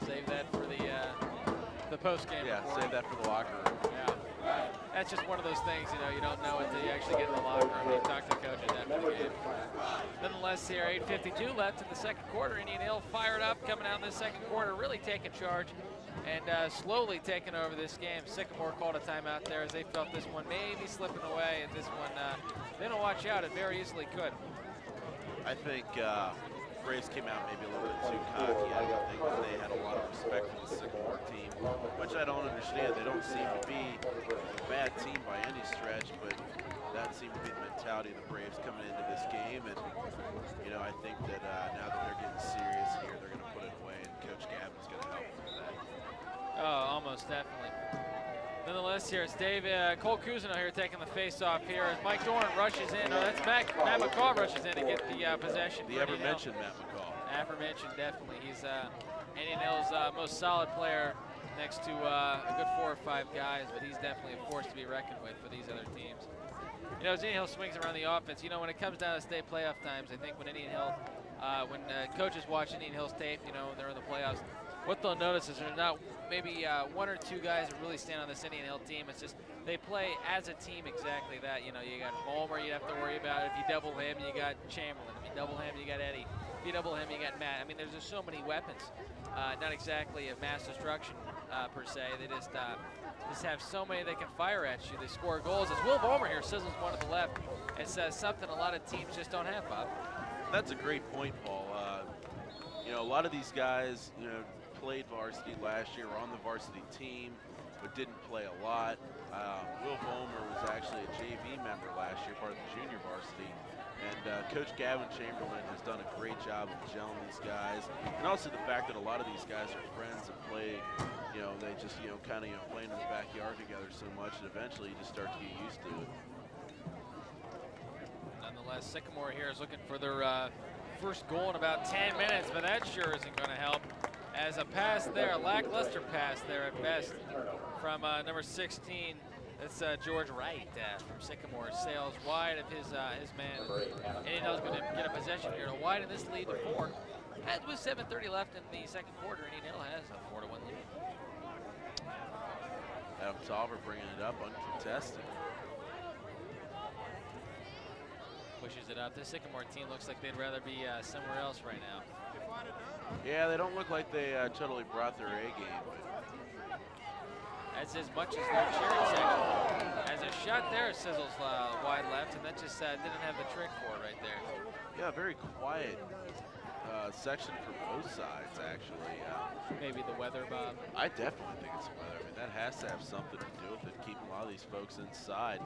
Save that for the post-game. Yeah, save that for the locker room. Yeah. That's just one of those things, you don't know until you actually get in the locker room and talk to the coaches after the game. Nonetheless, here, 8:52 left in the second quarter. Indian Hill fired up, coming out in the second quarter, really taking charge and slowly taking over this game. Sycamore called a timeout there as they felt this one maybe slipping away, and this one, they don't watch out, it very easily could. I think Braves came out maybe a little bit too cocky. I don't think that they had a lot of respect for the Sycamore team, which I don't understand. They don't seem to be a bad team by any stretch, but that seemed to be the mentality of the Braves coming into this game. And, I think that now that they're getting serious here, they're going to put it away, and Coach Gavin's going to help them with that. Oh, almost definitely. Nonetheless, here it's Cole Cousineau here taking the face-off here as Mike Dorn rushes in. Oh, that's Matt McCall rushes in to get the possession. The ever-mentioned Matt McCall. Aforementioned, definitely. He's Indian Hill's most solid player next to a good 4 or 5 guys, but he's definitely a force to be reckoned with for these other teams. You know, as Indian Hill swings around the offense, you know, when it comes down to state playoff times, I think when Indian Hill, when coaches watch Indian Hill's tape, you know, when they're in the playoffs, what they'll notice is there's not maybe 1 or 2 guys that really stand on this Indian Hill team. It's just they play as a team exactly that. You know, you got Mulmer you have to worry about. If you double him, you got Chamberlain. If you double him, you got Eddie. If you double him, you got Matt. I mean, there's just so many weapons. Not exactly of mass destruction per se. They just have so many they can fire at you. They score goals. As Will Vollmer here sizzles one to the left. It's something a lot of teams just don't have, Bob. That's a great point, Paul. You know, a lot of these guys, you know, played varsity last year, were on the varsity team, but didn't play a lot. Will Vollmer was actually a JV member last year, part of the junior varsity. And Coach Gavin Chamberlain has done a great job of gelling these guys. And also the fact that a lot of these guys are friends and play, you know, they just, you know, kind of, you know, playing in the backyard together so much that eventually you just start to get used to it. Nonetheless, Sycamore here is looking for their first goal in about 10 minutes, but that sure isn't going to help. As a pass there, a lackluster pass there at best from number 16. That's George Wright from Sycamore. Sails wide of his man. And he knows going to get a possession here to widen this lead to 4. As with 7:30 left in the second quarter, Indian Hill has a 4-1 lead. Adam Tolver bringing it up uncontested. Pushes it up. This Sycamore team looks like they'd rather be somewhere else right now. Yeah, they don't look like they totally brought their A game. As much as their cheering section. As a shot there sizzles wide left, and that just didn't have the trick for it right there. Yeah, very quiet section for both sides, actually. Maybe the weather, Bob. I definitely think it's the weather. I mean, that has to have something to do with it, keeping a lot of these folks inside.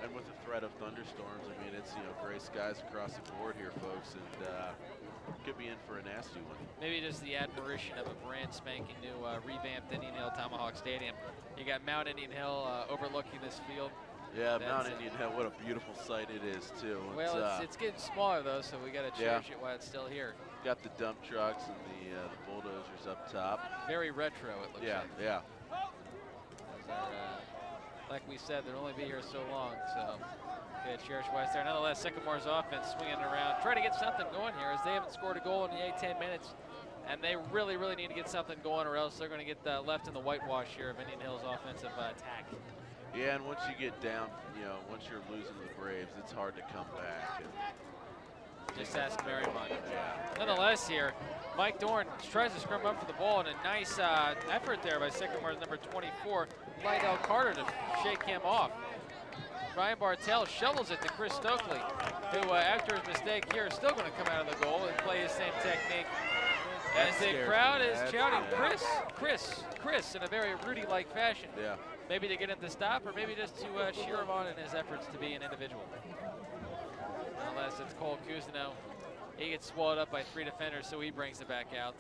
And with the threat of thunderstorms, I mean, it's, you know, gray skies across the board here, folks, and could be in for a nasty one. Maybe just the admiration of a brand spanking new revamped Indian Hill Tomahawk Stadium. You got Mount Indian Hill overlooking this field. Yeah, Mount Indian Hill, what a beautiful sight it is, too. Well, it's getting smaller, though, so we got to cherish it while it's still here. Got the dump trucks and the bulldozers up top. Very retro, it looks like. Yeah. Like we said, they'll only be here so long, so yeah, cherish while it's there. Nonetheless, Sycamore's offense swinging around, trying to get something going here as they haven't scored a goal in the 10 minutes, and they really, really need to get something going or else they're going to get left in the whitewash here of Indian Hill's offensive attack. Yeah, and once you get down, you know, once you're losing to the Braves, it's hard to come back. Just ask Marymount. Yeah. Nonetheless here, Mike Dorn tries to scrum up for the ball, and a nice effort there by Sycamore's number 24, Lydell Carter, to shake him off. Ryan Bartell shovels it to Chris Stokely, who after his mistake here is still going to come out of the goal and play his same technique. As the crowd is shouting, Chris, in a very Rudy-like fashion. Yeah. Maybe to get him to stop, or maybe just to cheer him on in his efforts to be an individual. Unless it's Cole Cousineau. He gets swallowed up by 3 defenders, so he brings it back out.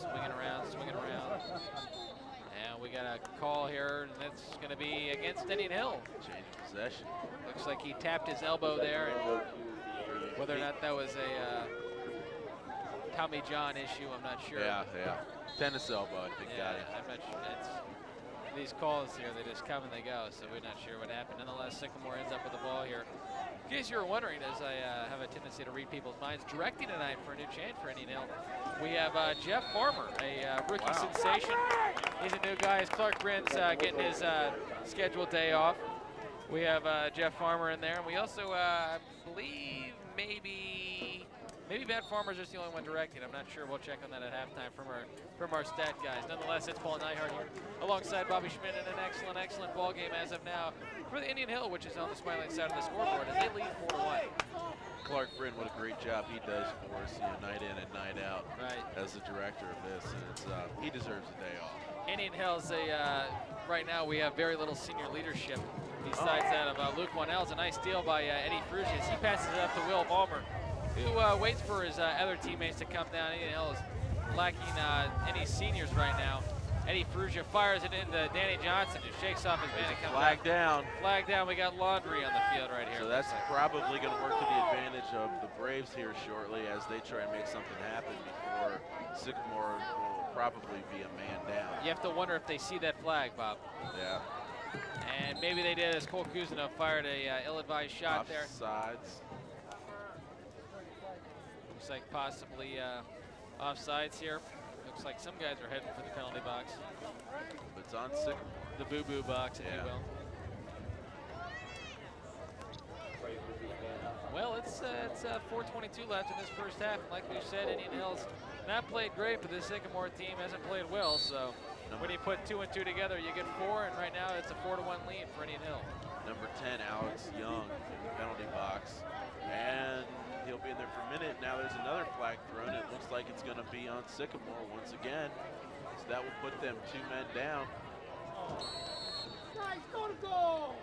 Swinging around. And we got a call here, and that's going to be against Indian Hill. Change of possession. Looks like he tapped his elbow there, and whether or not that was a Tommy John issue, I'm not sure. Yeah. Tennis elbow, I think, got it. I'm not sure. These calls here, they just come and they go, so we're not sure what happened. Nonetheless, Sycamore ends up with the ball here. In case you were wondering, as I have a tendency to read people's minds, directing tonight for a new chant for Indian Hill, we have Jeff Farmer, a rookie sensation. He's a new guy. As Clark Brin's getting his scheduled day off. We have Jeff Farmer in there, and we also believe maybe Matt Farmer's just the only one directing. I'm not sure. We'll check on that at halftime from our stat guys. Nonetheless, it's Paul Nyhart here alongside Bobby Schmidt in an excellent ball game as of now for the Indian Hill, which is on the smiling side of the scoreboard as they lead 4-1. Clark Brin, what a great job he does for us, you know, night in and night out, as the director of this, and it's he deserves a day off. Indian Hill's right now we have very little senior leadership besides that of Luke Wanel's. A nice steal by Eddie Frugias. He passes it up to Will Vollmer, who waits for his other teammates to come down. Indian Hill is lacking any seniors right now. Eddie Ferrugia fires it into Danny Johnson, who shakes off his man and comes Flag back. down. Flag down. We got laundry on the field right here. So that's probably going to work to the advantage of the Braves here shortly as they try and make something happen before Sycamore will probably be a man down. You have to wonder if they see that flag, Bob. Yeah. And maybe they did as Cole Kuzino fired a ill-advised shot there. Offsides. Looks like possibly offsides here. Looks like some guys are heading for the penalty box. It's on Sycamore. The boo-boo box, if you will. Well, it's 4:22 left in this first half. And like we said, Indian Hills not played great, but this Sycamore team hasn't played well. So when you put 2 and 2 together, you get 4, and right now it's a 4-1 lead for Indian Hill. Number 10, Alex Young in the penalty box. And he'll be in there for a minute. Now there's another flag thrown. It looks like it's going to be on Sycamore once again. So that will put them 2 men down. Nice, go to goal!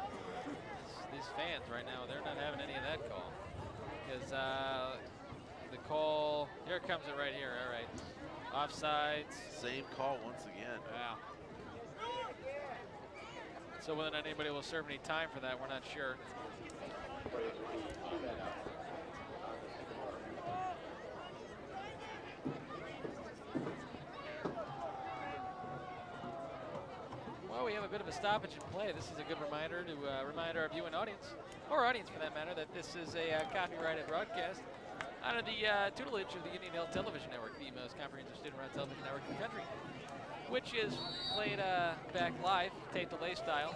These fans right now, they're not having any of that call. Because the call, here comes it right here, all right. Offsides. Same call once again. Wow. So whether or not anybody will serve any time for that, we're not sure. Well, we have a bit of a stoppage in play. This is a good reminder to remind our viewing audience, or audience for that matter, that this is a copyrighted broadcast under the tutelage of the Indian Hill Television Network, the most comprehensive student-run television network in the country, which is played back live, tape delay style,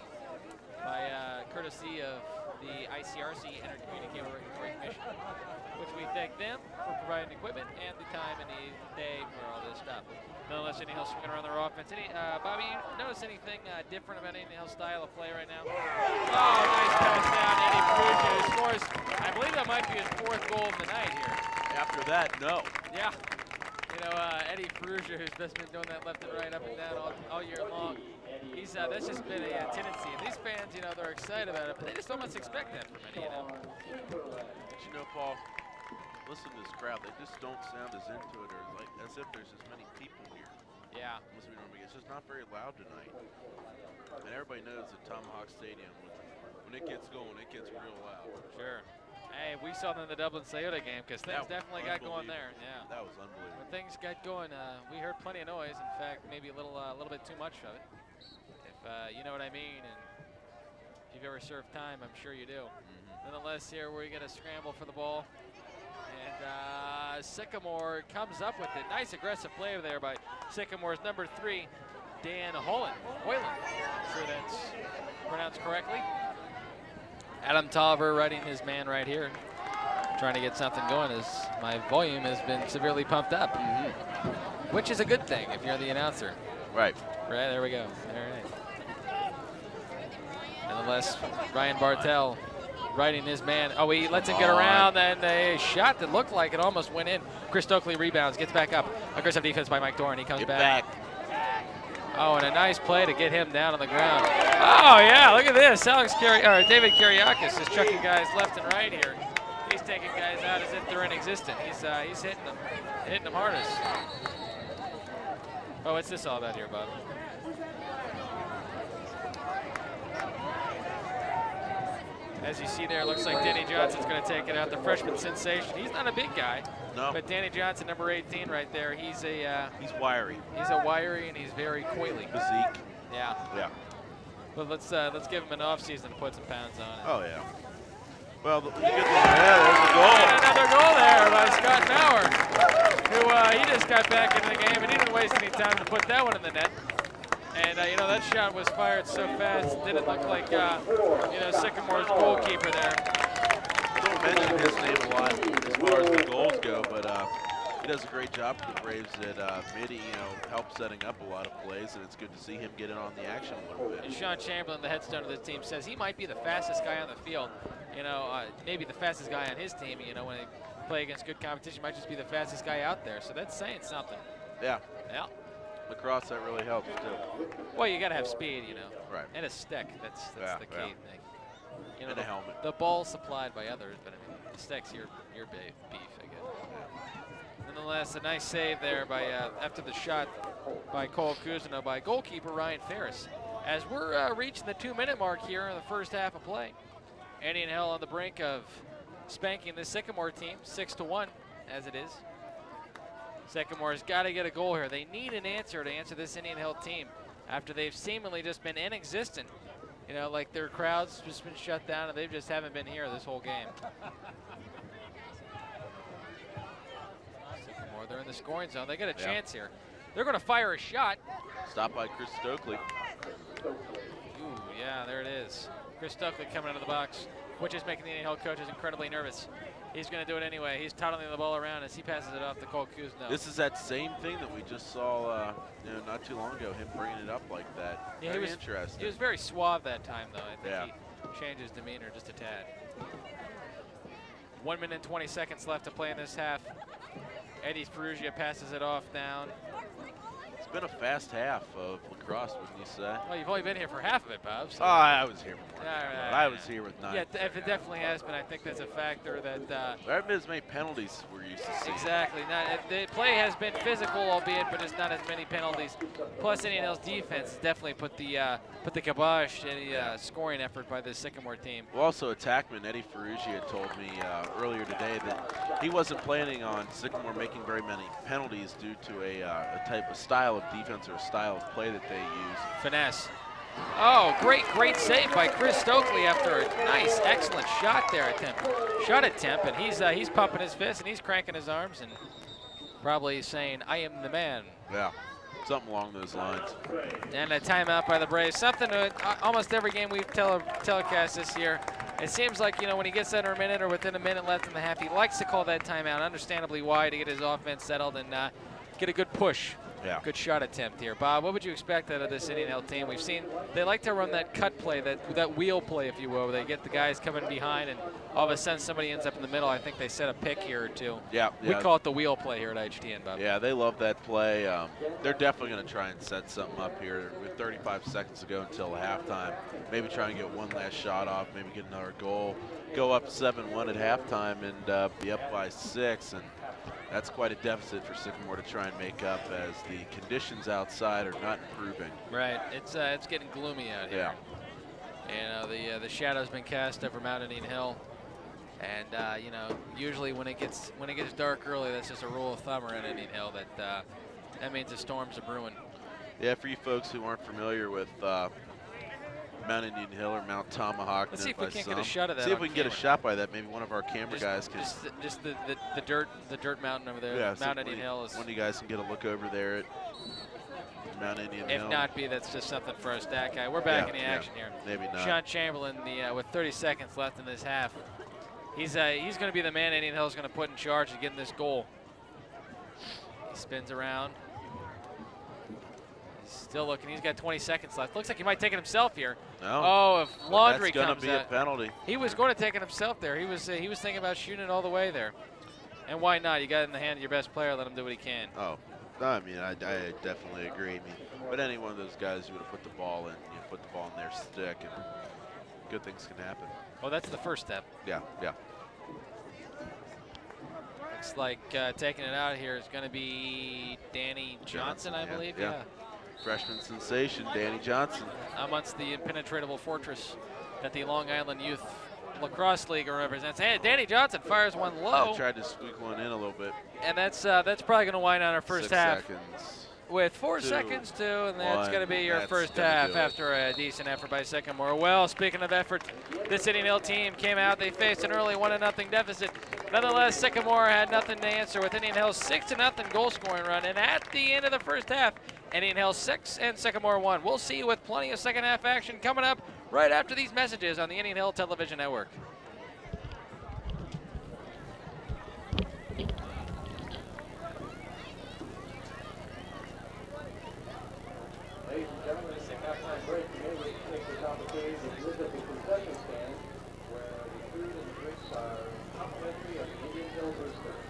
by courtesy of the ICRC Intercommunication Regulatory Commission, which we thank them for providing equipment and the time and the day for all this stuff. Nonetheless, Indian Hill swinging around their offense. Bobby, you notice anything different about Indian Hill's style of play right now? Oh, nice pass down. Eddie Ferrugia, who scores, I believe that might be his 4th goal of the night here. After that, no. Yeah. You know, Eddie Ferrugia, who's just been doing that left and right, up and down all year long. He's that's just been a tendency. And these fans, you know, they're excited about it, but they just almost expect that from Eddie, you know. But you know, Paul, listen to this crowd. They just don't sound as into it or like as if there's as many people here. Yeah. It's just not very loud tonight. And everybody knows at Tomahawk Stadium, when it gets going, it gets real loud. Sure. Hey, we saw them in the Dublin Toyota game because things definitely got going there. Yeah. That was unbelievable. When things got going, we heard plenty of noise. In fact, maybe a little bit too much of it. If you know what I mean, and if you've ever served time, I'm sure you do. Nonetheless, here we get a scramble for the ball. And Sycamore comes up with it. Nice aggressive play there by Sycamore's number 3, Dan Hoyland. Sure that's pronounced correctly. Adam Tolliver riding his man right here, trying to get something going as my volume has been severely pumped up, which is a good thing if you're the announcer. Right. Right, there we go. All right. Nonetheless, Ryan Bartell riding his man. Oh, he lets him get around, and a shot that looked like it almost went in. Chris Stokely rebounds, gets back up. Aggressive defense by Mike Doran. He comes back. Oh, and a nice play to get him down on the ground. Oh, yeah, look at this. David Kiriakis is chucking guys left and right here. He's taking guys out as if they're inexistent. He's hitting them hardest. Oh, what's this all about here, Bob? As you see there, looks like Danny Johnson's going to take it out. The freshman sensation. He's not a big guy. No. But Danny Johnson, number 18 right there, he's wiry. He's a wiry and he's very coily. Physique. Yeah. Yeah. But let's give him an off season to put some pounds on it. Oh yeah. Well, there's a goal. And another goal there by Scott Maurer, who he just got back into the game and he didn't waste any time to put that one in the net. And you know, that shot was fired so fast, it didn't look like Sycamore's goalkeeper there. Don't mention his name a lot as far as the goals go, but he does a great job for the Braves at Midi, helps setting up a lot of plays, and it's good to see him get in on the action a little bit. And Sean Chamberlain, the headstone of the team, says he might be the fastest guy on the field. Maybe the fastest guy on his team. When they play against good competition, might just be the fastest guy out there. So that's saying something. Yeah. Yeah. Lacrosse, that really helps too. Well, you got to have speed, Right. and a stick. That's the key thing. And a helmet. The ball's supplied by others, but I mean, the stick's your beef, I guess. Yeah. nonetheless, a nice save there by after the shot by Cole Cousineau by goalkeeper Ryan Ferris. As we're reaching the 2-minute mark here in the first half of play, Indian Hill on the brink of spanking the Sycamore team 6-1 as it is. Sycamore's got to get a goal here. They need an answer to answer this Indian Hill team after they've seemingly just been inexistent. You know, like their crowd's just been shut down and they just haven't been here this whole game. Sycamore, they're in the scoring zone. They get a chance here. They're going to fire a shot. Stopped by Chris Stokely. Ooh, yeah, there it is. Chris Stokely coming out of the box, which is making the Indian Hill coaches incredibly nervous. He's going to do it anyway. He's toddling the ball around as he passes it off to Cole Cousineau. This is that same thing that we just saw not too long ago, him bringing it up like that. Yeah, Very interesting. He was very suave that time, though. I think Yeah. he changed his demeanor just a tad. 1 minute and 20 seconds left to play in this half. Eddie Ferrugia passes it off down. It's been a fast half of lacrosse, wouldn't you say? Well, you've only been here for half of it, Bob. So. Oh, I was here before. Right. I was here with 9. Yeah, it definitely has been. I think that's a factor that. There haven't been as many penalties we're used to seeing. Exactly. The play has been physical, albeit, but it's not as many penalties. Plus, Indian Hill's defense definitely put the kibosh to any scoring effort by the Sycamore team. Well, also attackman Eddie Ferrugia told me earlier today that he wasn't planning on Sycamore making very many penalties due to a type of style of defense or a style of play that they use. Finesse. Oh, great save by Chris Stokely after a nice, excellent shot attempt, and he's pumping his fist and he's cranking his arms and probably saying, "I am the man." Yeah, something along those lines. And a timeout by the Braves. Something almost every game we've telecast this year. It seems like, you know, when he gets under a minute or within a minute left in the half, he likes to call that timeout. Understandably why, to get his offense settled and get a good push. Yeah. Good shot attempt here. Bob, what would you expect out of this Indian Hill team? We've seen they like to run that cut play, that wheel play, if you will, where they get the guys coming behind and all of a sudden somebody ends up in the middle. I think they set a pick here or two. Yeah. We call it the wheel play here at HTN, Bob. Yeah, they love that play. They're definitely going to try and set something up here with 35 seconds to go until halftime. Maybe try and get one last shot off, maybe get another goal. Go up 7-1 at halftime and be up by 6. And that's quite a deficit for Sycamore to try and make up as the conditions outside are not improving. Right. It's getting gloomy out here. Yeah. You know, the shadow's been cast over Mount Indian Hill, and you know, usually when it gets dark early, that's just a rule of thumb around Indian Hill that means the storms are brewing. Yeah, for you folks who aren't familiar with Mount Indian Hill or Mount Tomahawk. Let's see if we can't get a shot of that. See if on we can camera. get a shot by that. Maybe one of our camera guys can. Just the dirt mountain over there. Yeah, Mount Indian Hill is. One of you guys can get a look over there at Mount Indian Hill. If not be, that's just something for our stat guy. We're back in the action here. Maybe not. Sean Chamberlain, with 30 seconds left in this half, he's going to be the man Indian Hill is going to put in charge of getting this goal. He spins around. Still looking. He's got 20 seconds left. Looks like he might take it himself here. No. Oh, if Laundry that's comes going to be a penalty. He was going to take it himself there. He was thinking about shooting it all the way there. And why not? You got it in the hand of your best player. Let him do what he can. Oh, I mean, I definitely agree. I mean, but any one of those guys who would have put the ball in, put the ball in their stick, and good things can happen. Well, that's the first step. Yeah. Looks like taking it out here is going to be Danny Johnson, I believe. Yeah. Freshman sensation, Danny Johnson. Amongst the impenetrable fortress that the Long Island Youth Lacrosse League represents. Hey, Danny Johnson fires one low. I tried to squeak one in a little bit. And that's probably going to wind on our first 6 half. seconds. With 4 seconds too, and that's going to be your That's first gonna half do it. after a decent effort by Sycamore. Well, speaking of effort, this Indian Hill team came out. They faced an early 1-0 deficit. Nonetheless, Sycamore had nothing to answer with Indian Hill's 6-0 goal scoring run. And at the end of the first half, Indian Hill 6 and Sycamore 1. We'll see you with plenty of second half action coming up right after these messages on the Indian Hill Television Network. Ladies and gentlemen, it's a halftime break. Today we take this opportunity to visit the concession stand where the food and the drinks are complimentary of the Indian Hill Roosters.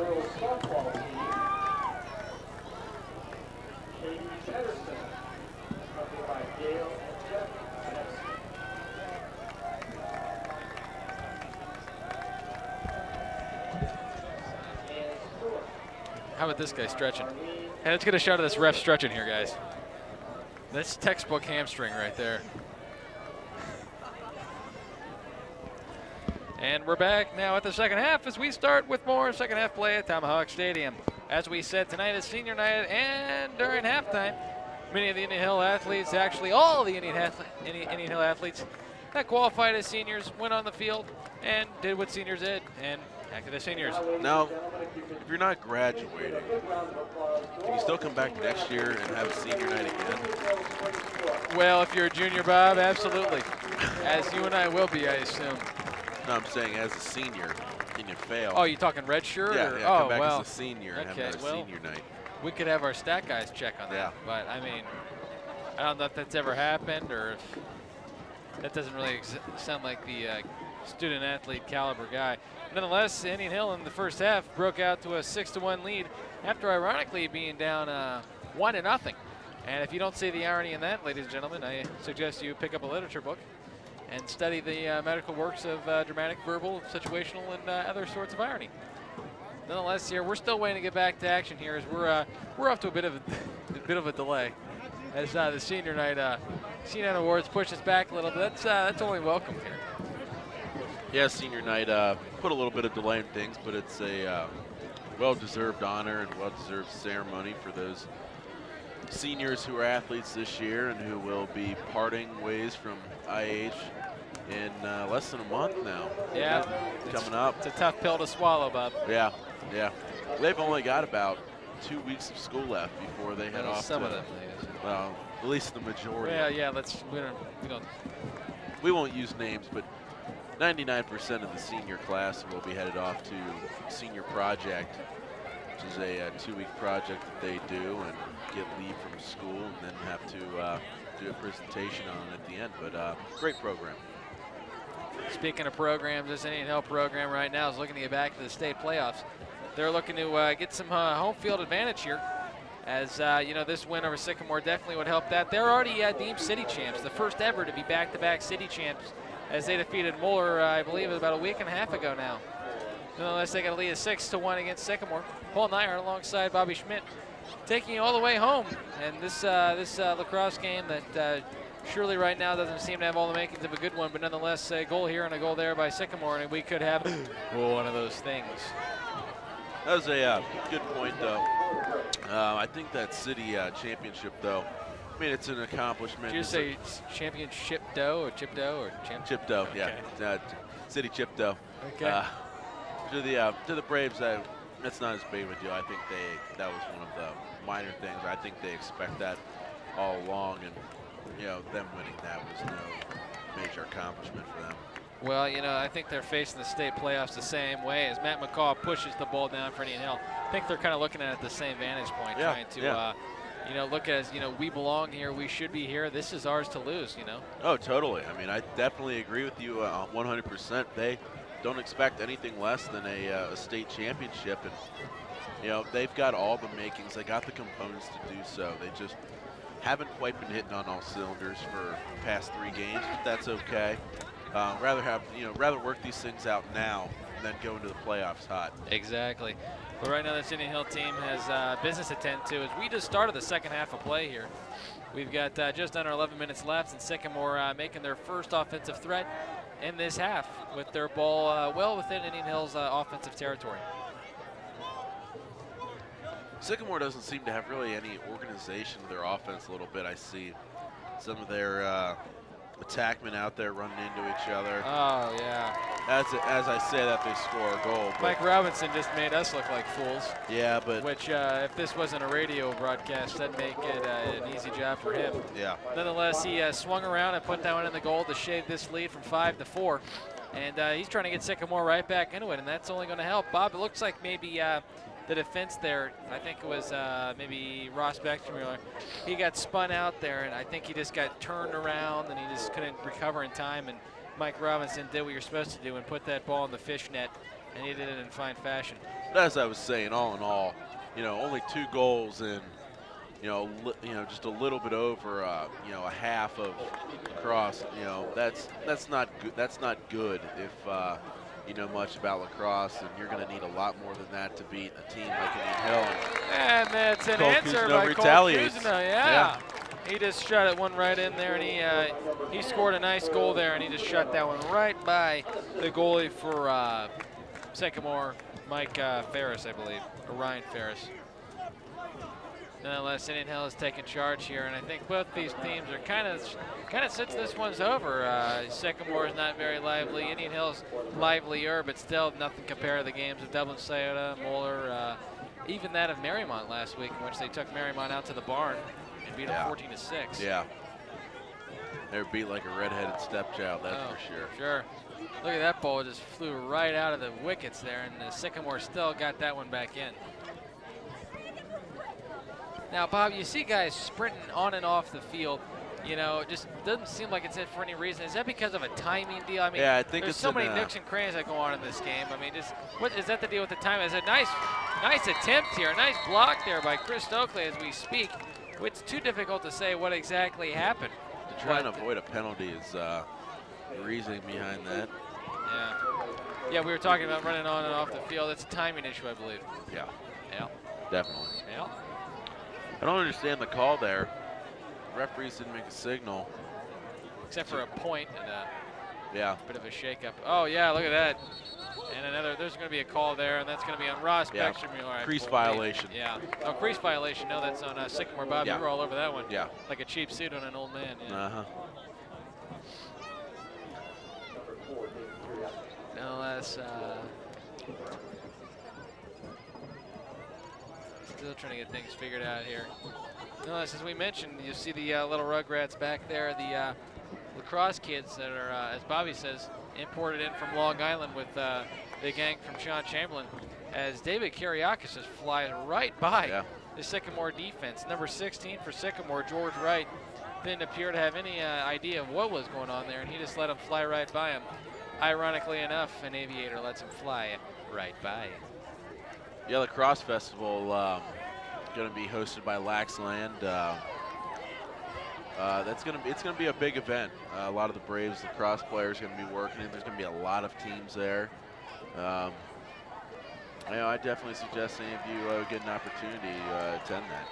girls softball team. Katie Pedersen, accompanied by Gail and Jeff Pedersen. And Stewart. How about this guy stretching? Hey, let's get a shot of this ref stretching here, guys. That's textbook hamstring right there. And we're back now at the second half as we start with more second half play at Tomahawk Stadium. As we said, tonight is senior night, and during halftime, many of the Indian Hill athletes, actually all the Indian Hill athletes that qualified as seniors went on the field and did what seniors did and acted as seniors. Now, if you're not graduating, can you still come back next year and have a senior night again? Well, if you're a junior, Bob, absolutely. As you and I will be, I assume. No, I'm saying as a senior, can you fail? Oh, you talking red shirt? Yeah, or? yeah, come Oh, back well, as a senior and have okay, another well, senior night. we could have our stat guys check on that. Yeah. But, I mean, I don't know if that's ever happened or if that doesn't really sound like the student-athlete caliber guy. Nonetheless, Indian Hill in the first half broke out to a 6-1 lead after ironically being down 1-0. And if you don't see the irony in that, ladies and gentlemen, I suggest you pick up a literature book and study the medical works of dramatic, verbal, situational, and other sorts of irony. Nonetheless, here we're still waiting to get back to action here as we're off to a bit of a delay as the senior night awards push us back a little bit. That's only welcome here. Yeah, senior night put a little bit of delay in things, but it's a well-deserved honor and well-deserved ceremony for those seniors who are athletes this year and who will be parting ways from IH in less than a month now. Yeah, coming up. It's a tough pill to swallow, Bob. Yeah, yeah. They've only got about 2 weeks of school left before they head off. Some to, of them. well, at least the majority. Yeah. We won't use names, but 99% of the senior class will be headed off to Senior Project, which is a 2-week project that they do and get leave from school and then have to do a presentation on at the end. But great program. Speaking of programs, this Indian Hill program right now is looking to get back to the state playoffs. They're looking to get some home field advantage here. As this win over Sycamore definitely would help that. They're already deemed city champs, the first ever to be back-to-back city champs, as they defeated Muller, I believe, about a week and a half ago now. Nonetheless, they got a lead of 6-1 against Sycamore. Paul Nyer alongside Bobby Schmidt taking you all the way home. And this lacrosse game that surely right now doesn't seem to have all the makings of a good one, but nonetheless, a goal here and a goal there by Sycamore, and we could have one of those things. That was a good point, though. I think that city championship, though, I mean, it's an accomplishment. Did you say championship dough or chip dough or champ? Chip dough, yeah. Okay. City chip dough. Okay. To the Braves, that's not as big of a deal. I think that was one of the minor things. I think they expect that all along, and them winning that was no major accomplishment for them. Well, I think they're facing the state playoffs the same way as Matt McCaw pushes the ball down for Indian Hill. I think they're kind of looking at it the same vantage point, trying to, look as, we belong here, we should be here, this is ours to lose, Oh, totally. I mean, I definitely agree with you 100%. They don't expect anything less than a state championship, and, they've got all the makings. They got the components to do so. They just haven't quite been hitting on all cylinders for the past 3 games, but that's okay. Rather work these things out now than go into the playoffs hot. Exactly. But right now, this Indian Hill team has business to tend to as we just started the second half of play here. We've got just under 11 minutes left, and Sycamore making their first offensive threat in this half with their ball well within Indian Hill's offensive territory. Sycamore doesn't seem to have really any organization of their offense a little bit. I see some of their attackmen out there running into each other. Oh, yeah. As I say that, they score a goal. Mike Robinson just made us look like fools. Yeah, but... Which, if this wasn't a radio broadcast, that'd make it an easy job for him. Yeah. Nonetheless, he swung around and put that one in the goal to shave this lead from 5-4. And he's trying to get Sycamore right back into it, and that's only going to help. Bob, it looks like maybe the defense there, I think it was maybe Ross Beckstrom, he got spun out there, and I think he just got turned around, and he just couldn't recover in time. And Mike Robinson did what you're supposed to do and put that ball in the fish net and he did it in fine fashion. But as I was saying, all in all, only 2 goals and just a little bit over, a half of lacrosse. That's not good. That's not good if you know much about lacrosse, and you're going to need a lot more than that to beat a team like Indian Hill. And that's an Cole answer Cousineau by Cole retaliates. Cousineau, yeah. He just shot it one right in there, and he scored a nice goal there, and he just shot that one right by the goalie for Sycamore, Mike Ferris, I believe, or Ryan Ferris. Nonetheless, Indian Hill is taking charge here, and I think both these teams are kind of since this one's over. Sycamore is not very lively. Indian Hill's livelier, but still nothing compared to the games of Dublin, Scioto, Moeller, even that of Marymount last week, in which they took Marymount out to the barn and beat them 14-6. Yeah. They were beat like a redheaded stepchild, that's for sure. Sure. Look at that ball, it just flew right out of the wickets there, and Sycamore still got that one back in. Now, Bob, you see guys sprinting on and off the field. It just doesn't seem like it's it for any reason. Is that because of a timing deal? I mean, yeah, I think there's it's so many nooks and crannies that go on in this game. I mean, what is that the deal with the timing? It's a nice attempt here, a nice block there by Chris Stokely as we speak. It's too difficult to say what exactly happened. To try and avoid a penalty is the reasoning behind that. Yeah, we were talking about running on and off the field. It's a timing issue, I believe. Yeah. Yeah. Definitely. Yeah. I don't understand the call there. Referees didn't make a signal. Except for a point and a bit of a shake-up. Oh, yeah, look at that. And there's going to be a call there, and that's going to be on Ross Beckstrom. Crease violation. Yeah. Oh, crease violation. No, that's on Sycamore. Bob, you were all over that one. Yeah. Like a cheap suit on an old man. Yeah. Uh-huh. No, that's still trying to get things figured out here. No, as we mentioned, you see the little Rugrats back there, the lacrosse kids that are, as Bobby says, imported in from Long Island with the gang from Sean Chamberlain, as David Kiriakis just flies right by the Sycamore defense. Number 16 for Sycamore, George Wright, didn't appear to have any idea of what was going on there, and he just let him fly right by him. Ironically enough, an aviator lets him fly right by. Yeah, Lacrosse Festival going to be hosted by Laxland. It's going to be a big event. A lot of the Braves lacrosse players are going to be working. There's going to be a lot of teams there. I definitely suggest any of you get an opportunity to attend that.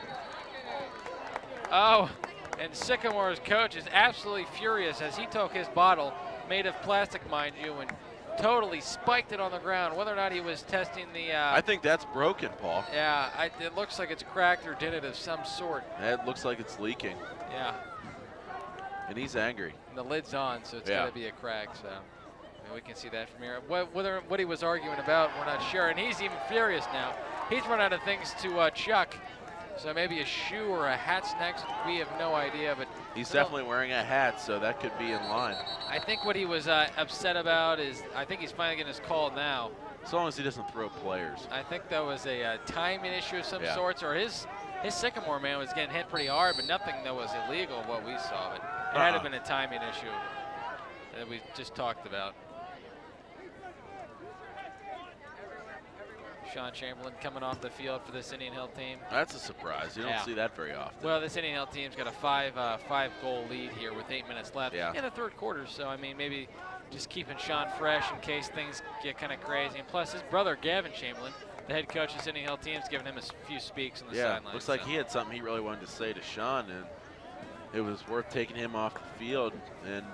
Oh, and Sycamore's coach is absolutely furious as he took his bottle, made of plastic, mind you, and totally spiked it on the ground. Whether or not he was testing the... I think that's broken, Paul. Yeah, it looks like it's cracked or dented of some sort. It looks like it's leaking. Yeah. And he's angry. And the lid's on, so it's got to be a crack. So we can see that from here. What he was arguing about, we're not sure. And he's even furious now. He's run out of things to chuck. So maybe a shoe or a hat's next. We have no idea, but he's definitely wearing a hat, so that could be in line. I think what he was upset about is I think he's finally getting his call now. As long as he doesn't throw players. I think that was a timing issue of some sorts, or his Sycamore man was getting hit pretty hard, but nothing that was illegal what we saw. It had to have been a timing issue that we just talked about. Sean Chamberlain coming off the field for this Indian Hill team. That's a surprise. You don't see that very often. Well, this Indian Hill team's got a five-goal lead here with 8 minutes left in the third quarter. So, I mean, maybe just keeping Sean fresh in case things get kind of crazy. And plus, his brother, Gavin Chamberlain, the head coach of this Indian Hill team, is giving him a few speaks on the sideline. Looks like he had something he really wanted to say to Sean, and it was worth taking him off the field. And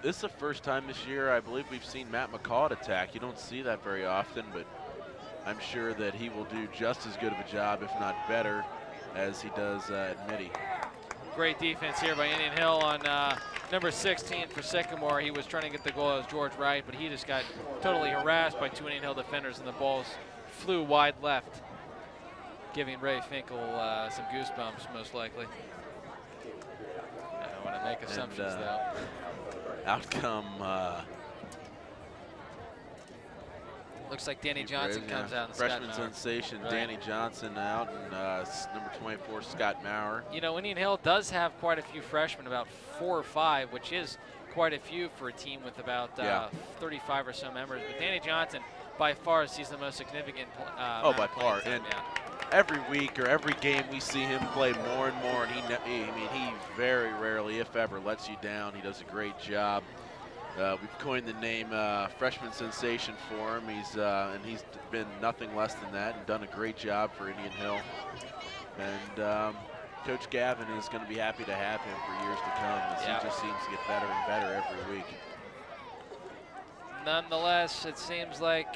this is the first time this year, I believe, we've seen Matt McCall at attack. You don't see that very often, but I'm sure that he will do just as good of a job, if not better, as he does at Mitty. Great defense here by Indian Hill on number 16 for Sycamore. He was trying to get the goal as George Wright, but he just got totally harassed by 2 Indian Hill defenders, and the balls flew wide left, giving Ray Finkel some goosebumps, most likely. I don't want to make assumptions, though. Outcome. Looks like Danny Johnson comes out. And freshman Scott Maurer. sensation Danny Johnson out, and number 24 Scott Maurer. You know, Indian Hill does have quite a few freshmen, about 4 or 5, which is quite a few for a team with about Yeah. 35 or so members. But Danny Johnson, by far, sees the most significant. Oh, amount by of playing far. time, And yeah. every week or every game we see him play more and more, and he very rarely, if ever, lets you down. He does a great job. We've coined the name freshman sensation for him. He's been nothing less than that and done a great job for Indian Hill. And Coach Gavin is going to be happy to have him for years to come, as Yeah. he just seems to get better and better every week. Nonetheless, it seems like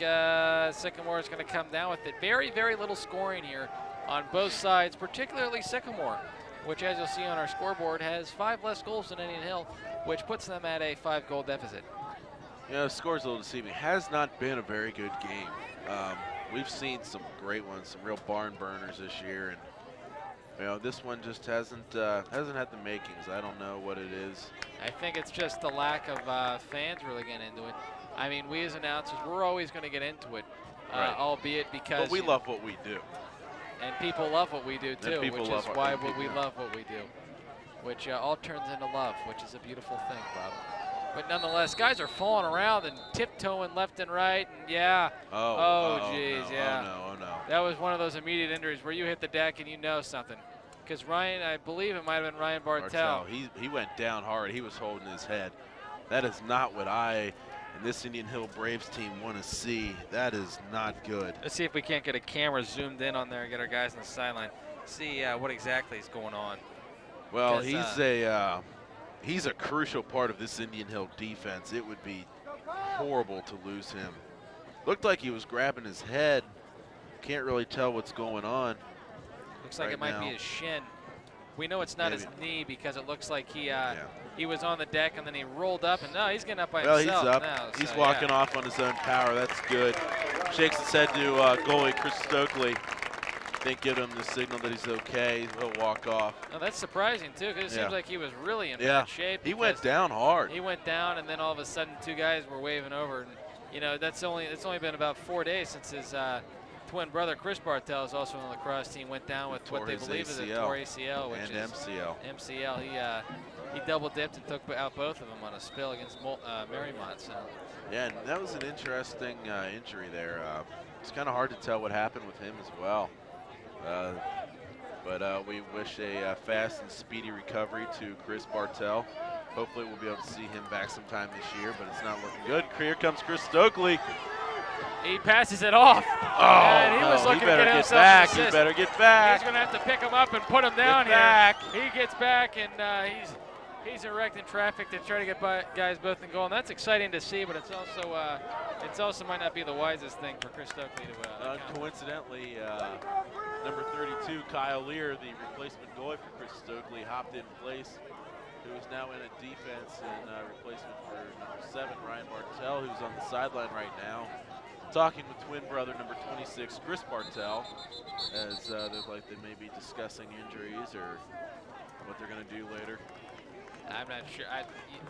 Sycamore is going to come down with it. Very, very little scoring here on both sides, particularly Sycamore, which, as you'll see on our scoreboard, has 5 less goals than Indian Hill, which puts them at a 5-goal deficit. You know, the score's a little deceiving. Has not been a very good game. We've seen some great ones, some real barn burners this year, and you know, this one just hasn't had the makings. I don't know what it is. I think it's just the lack of fans really getting into it. I mean, we as announcers, we're always going to get into it, Right. albeit because But we love what we do. and people love what we do too, people which love is our- why and people- we love what we do, which all turns into love, which is a beautiful thing, Bob. But nonetheless, guys are falling around and tiptoeing left and right, and yeah, Oh, geez, no, yeah. Oh no. that was one of those immediate injuries where you hit the deck and you know something. Because Ryan, I believe it might have been Ryan Bartel. He went down hard. He was holding his head. That is not what I and this Indian Hill Braves team want to see. That is not good. Let's see if we can't get a camera zoomed in on there and get our guys on the sideline. See what exactly is going on. Well, 'Cause, he's a crucial part of this Indian Hill defense. It would be horrible to lose him. Looked like he was grabbing his head. Can't really tell what's going on. Looks like right it might be now. his shin. We know it's not his Maybe. knee because it looks like he was on the deck and then he rolled up, and no, he's getting up by Well, himself he's up. now. He's so, walking yeah. off on his own power. That's good. Shakes his head to goalie Chris Stokely. Think give him the signal that he's okay. He'll walk off. No, that's surprising too, because it Yeah. seems like he was really in Yeah. bad shape. He went because down hard. He went down, and then all of a sudden, 2 guys were waving over, and you know it's only been about 4 days since his twin brother Chris Bartel is also on the lacrosse team, went down with what Tore they his believe is a ACL. torn ACL, which And is MCL. MCL. He double dipped and took out both of them on a spill against Marymount. So Yeah, and that was an interesting injury there. It's kind of hard to tell what happened with him as well. But we wish a fast and speedy recovery to Chris Bartel. Hopefully we'll be able to see him back sometime this year, but it's not looking good. Here comes Chris Stokely. he passes it off. Oh, and he no, was looking he better to get get himself an back. He assist. better get back. He's going to have to pick him up and put him down Get back. here. He gets back, and he's erecting traffic to try to get guys both in goal, and that's exciting to see. But it's also might not be the wisest thing for Chris Stokely to. Coincidentally, number 32, Kyle Lear, the replacement goalie for Chris Stokely, hopped in place, who is now in a defense in replacement for number 7, Ryan Bartel, who's on the sideline right now, talking with twin brother number 26, Chris Bartel, as they may be discussing injuries or what they're going to do later. I'm not sure.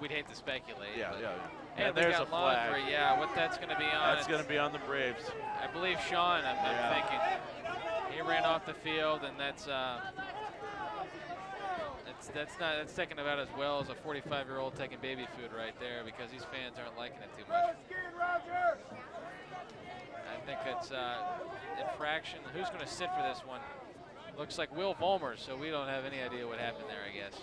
We'd hate to speculate. Yeah, but- yeah. And And they there's got a flag. laundry. Yeah, what that's going to be on. That's going to be on the Braves. I believe Sean. I'm Yeah. thinking he ran off the field, and that's taken about as well as a 45-year-old taking baby food right there, because these fans aren't liking it too much. I think it's infraction. Who's going to sit for this one? Looks like Will Vollmer, so we don't have any idea what happened there, I guess.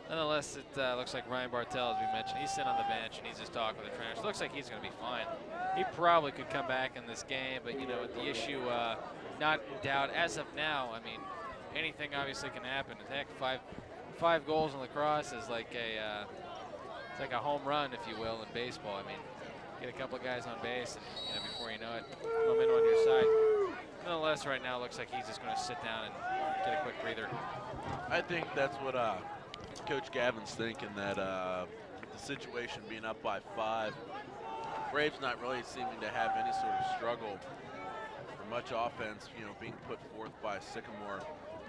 Nonetheless, it looks like Ryan Bartel, as we mentioned, he's sitting on the bench and he's just talking with the trainers. Looks like he's going to be fine. He probably could come back in this game, but you know, the issue not in doubt as of now. I mean, anything obviously can happen. Heck, five goals in lacrosse is like it's like a home run, if you will, in baseball. I mean, get a couple of guys on base, and you know, before you know it, momentum on your side. Nonetheless, right now, it looks like he's just going to sit down and get a quick breather. I think that's what Coach Gavin's thinking, that the situation being up by 5, Braves not really seeming to have any sort of struggle for much offense, you know, being put forth by Sycamore,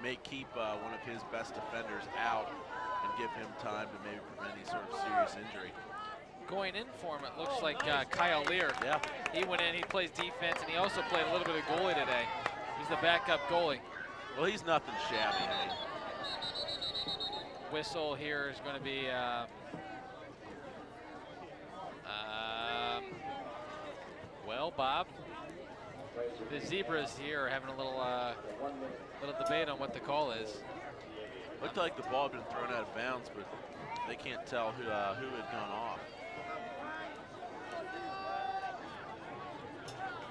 may keep one of his best defenders out and give him time to maybe prevent any sort of serious injury. Going in for him, it looks like Kyle Lear. Yeah. He went in, he plays defense, and he also played a little bit of goalie today. He's the backup goalie. Well, he's nothing shabby. I mean, Whistle here is going to be well, Bob, the Zebras here are having a little debate on what the call is. Looked like the ball had been thrown out of bounds, but they can't tell who had gone off.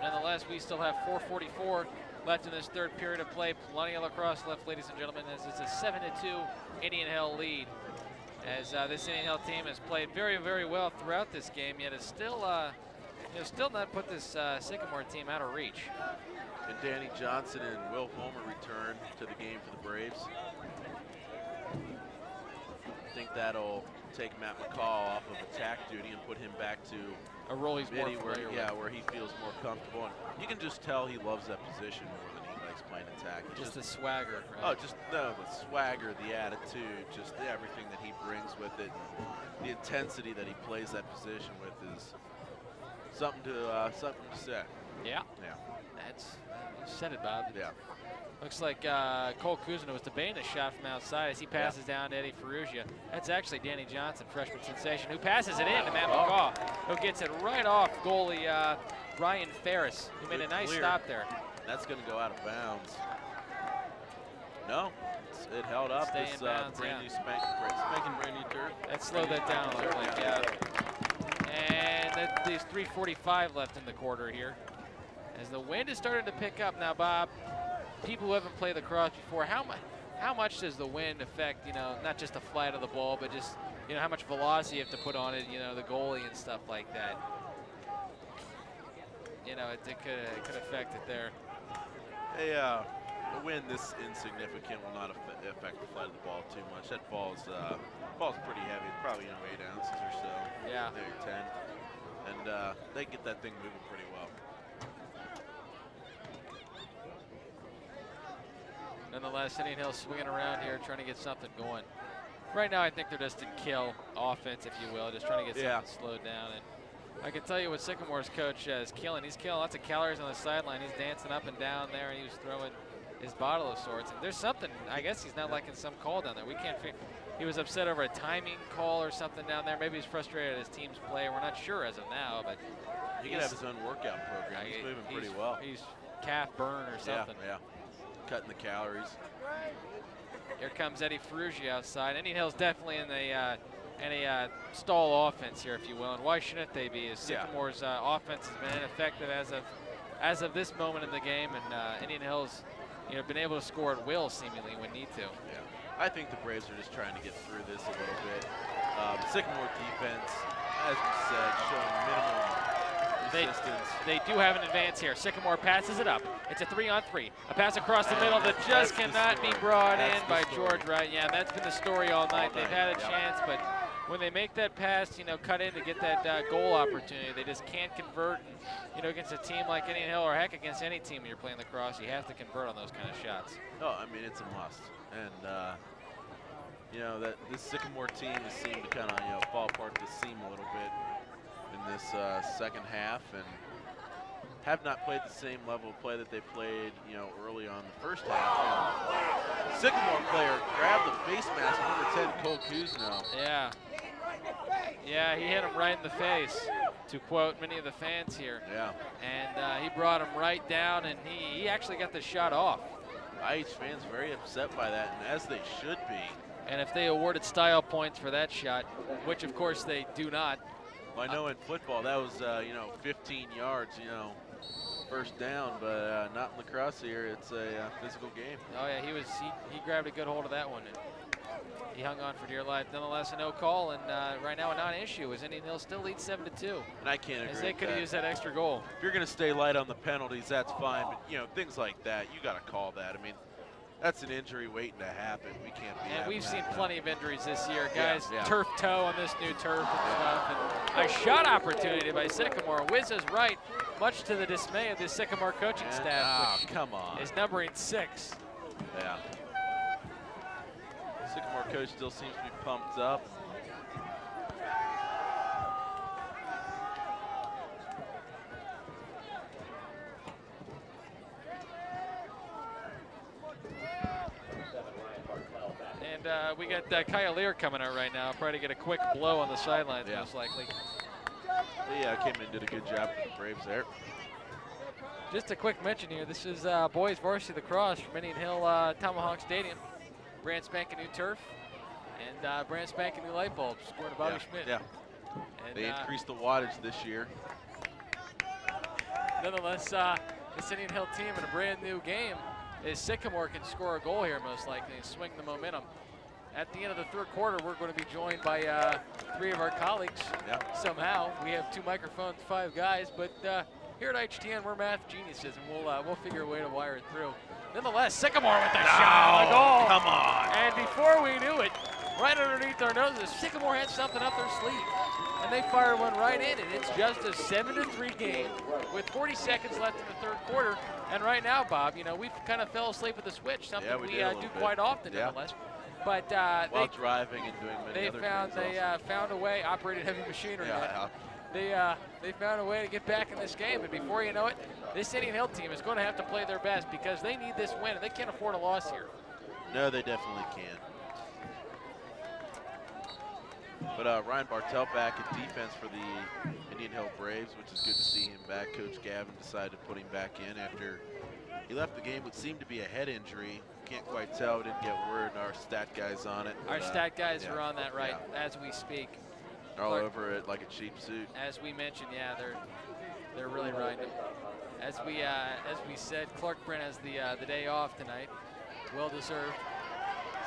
Nonetheless, we still have 4:44 left in this third period of play. Plenty of lacrosse left, ladies and gentlemen, as it's a 7-2 Indian Hill lead. As this Indian Hill team has played very, very well throughout this game, yet it's still, still not put this Sycamore team out of reach. And Danny Johnson and Will Fulmer return to the game for the Braves. I think that'll take Matt McCall off of attack duty and put him back to A role he's more midi familiar with. where he feels more comfortable. And you can just tell he loves that position more than he likes playing attack. It's Just the swagger, right? Oh, just the swagger, the attitude, just everything that he brings with it. The intensity that he plays that position with is something to say. Yeah. Yeah. You said it, Bob. Yeah. Looks like Cole Kuzma was debating a shot from outside as he passes down to Eddie Ferrugia. That's actually Danny Johnson, freshman sensation, who passes it in to Matt McCall, who gets it right off goalie Ryan Ferris, who made a nice Clear. stop there. That's going to go out of bounds. No, it held up. Stay This in bounds, brand new spanking brand new turf. That slowed that down a little bit, yeah. And there's 3:45 left in the quarter here. As the wind is starting to pick up now, Bob, people who haven't played lacrosse before, how much does the wind affect, not just the flight of the ball, but just, how much velocity you have to put on it, the goalie and stuff like that. It could affect it there. The wind this insignificant will not affect the flight of the ball too much. That ball's pretty heavy, probably 8 ounces or so. Yeah. Maybe 10. And they get that thing moving pretty well. Nonetheless, Indian Hill swinging around here, trying to get something going. Right now, I think they're just in kill offense, if you will, just trying to get something slowed down. And I can tell you what Sycamore's coach is killing. He's killing lots of calories on the sideline. He's dancing up and down there, and he was throwing his bottle of sorts. And there's something, I guess he's not liking some call down there. We can't figure. He was upset over a timing call or something down there. Maybe he's frustrated at his team's play. We're not sure as of now, but he could have his own workout program. He's moving pretty well. He's calf burn or something. Yeah. Cutting the calories. Here comes Eddie Ferrugia outside. Indian Hill's definitely in a stall offense here, if you will, and why shouldn't they be? As Sycamore's offense has been ineffective as of this moment in the game, and Indian Hill's been able to score at will seemingly when need to. Yeah, I think the Braves are just trying to get through this a little bit. Sycamore defense, as we said, showing minimum resistance. They do have an advance here. Sycamore passes it up. It's a 3-on-3. A pass across the middle that just cannot be brought in by George Wright. Yeah, that's been the story all night. They've had a chance, but when they make that pass, cut in to get that goal opportunity, they just can't convert. And, against a team like Indian Hill, or heck, against any team you're playing lacrosse, you have to convert on those kind of shots. Oh, I mean, it's a must. And, that this Sycamore team has seemed to kind of, fall apart the seam a little bit in this second half, and have not played the same level of play that they played, early on the first half. And Sycamore player grabbed the face mask of number 10, Cole Kuzno. Yeah. Yeah, he hit him right in the face, to quote many of the fans here. Yeah. And he brought him right down, and he actually got the shot off. IH fans very upset by that, and as they should be. And if they awarded style points for that shot, which of course they do not. Well, I know in football that was, 15 yards, first down, but not in lacrosse here. It's a physical game. Oh yeah, he grabbed a good hold of that one. And he hung on for dear life. Nonetheless, a no call, and right now a non-issue as Indian Hill still leads 7-2. And I can't agree. As they could have used that extra goal. If you're going to stay light on the penalties, that's fine. But things like that, you got to call that. I mean, that's an injury waiting to happen. We can't be. And we've seen plenty of injuries this year, guys. Yeah. Turf toe on this new turf and stuff. And a shot opportunity by Sycamore. Whizzes right, much to the dismay of the Sycamore coaching staff. Which come on. is numbering 6. Yeah. Sycamore coach still seems to be pumped up. And we got Kyle Lear coming out right now, probably to get a quick blow on the sidelines, Yeah. most likely. Yeah, came in and did a good job for the Braves there. Just a quick mention here. This is boys varsity lacrosse from Indian Hill Tomahawk Stadium. Brand spanking new turf and brand spanking new light bulbs, according to Bobby Schmidt. Yeah. And, They increased the wattage this year. Nonetheless, this Indian Hill team in a brand new game is Sycamore can score a goal here most likely and swing the momentum. At the end of the third quarter, we're going to be joined by 3 of our colleagues. Yeah. Somehow, we have 2 microphones, 5 guys, but here at HTN, we're math geniuses, and we'll figure a way to wire it through. Nonetheless, Sycamore with the shot on the goal. Come on. And before we knew it, right underneath our noses, Sycamore had something up their sleeve. And they fired one right in, and it's just a 7-3 game with 40 seconds left in the third quarter. And right now, Bob, you know, we've kind of fell asleep with the switch, something Yeah, we we did a little do bit. quite often, Yeah. nonetheless. But While driving and doing many they other found things also. found a way, operated heavy machinery. Yeah. They found a way to get back in this game, and before you know it, this Indian Hill team is going to have to play their best because they need this win, and they can't afford a loss here. No, they definitely can. But Ryan Bartel back in defense for the Indian Hill Braves, which is good to see him back. Coach Gavin decided to put him back in after he left the game what seemed to be a head injury. Can't quite tell, we didn't get word, and our stat guy's on it. Our but, stat guys yeah, are on that right yeah. as we speak. They're all Clark- over it like a cheap suit. As we mentioned, yeah, they're really riding them. As we said, Clark Brent has the day off tonight, well deserved.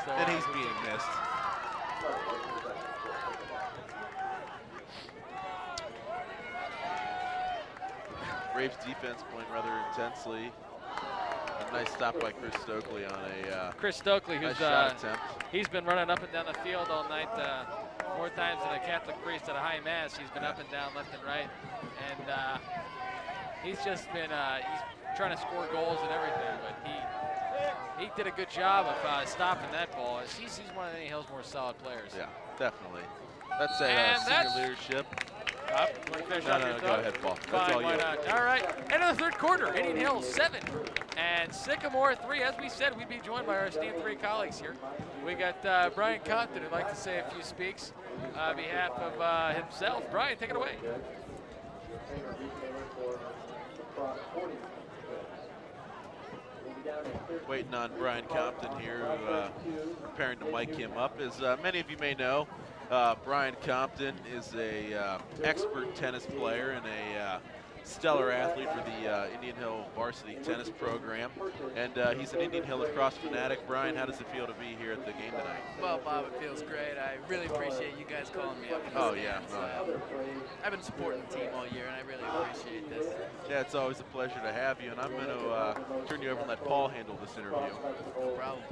So And he's being missed. Braves defense playing rather intensely. A nice stop by Chris Stokely on a Chris Stokely, who's nice shot attempt. he's been running up and down the field all night, more times than a Catholic priest at a high mass. He's been up and down, left and right, and he's just been he's trying to score goals and everything. But he did a good job of stopping that ball. He's one of Indian Hill's more solid players. Yeah, definitely. That's a And senior that's- leadership. Bob, you want to finish No, off no, your no, go thought? ahead, Paul. That's Fine, all why you. not? All right, end of the third quarter, Indian Hill 7 and Sycamore 3. As we said, we'd be joined by our esteemed 3 colleagues here. We got Brian Compton, who'd like to say a few speaks on behalf of himself. Brian, take it away. Waiting on Brian Compton here, preparing to mic him up. As many of you may know, Brian Compton is a expert tennis player and a stellar athlete for the Indian Hill varsity tennis program. And he's an Indian Hill lacrosse fanatic. Brian, how does it feel to be here at the game tonight? Well, Bob, it feels great. I really appreciate you guys calling me up. in the Oh, yeah. stands. I've been supporting the team all year, and I really appreciate this. Yeah, it's always a pleasure to have you, and I'm going to turn you over and let Paul handle this interview. No problem.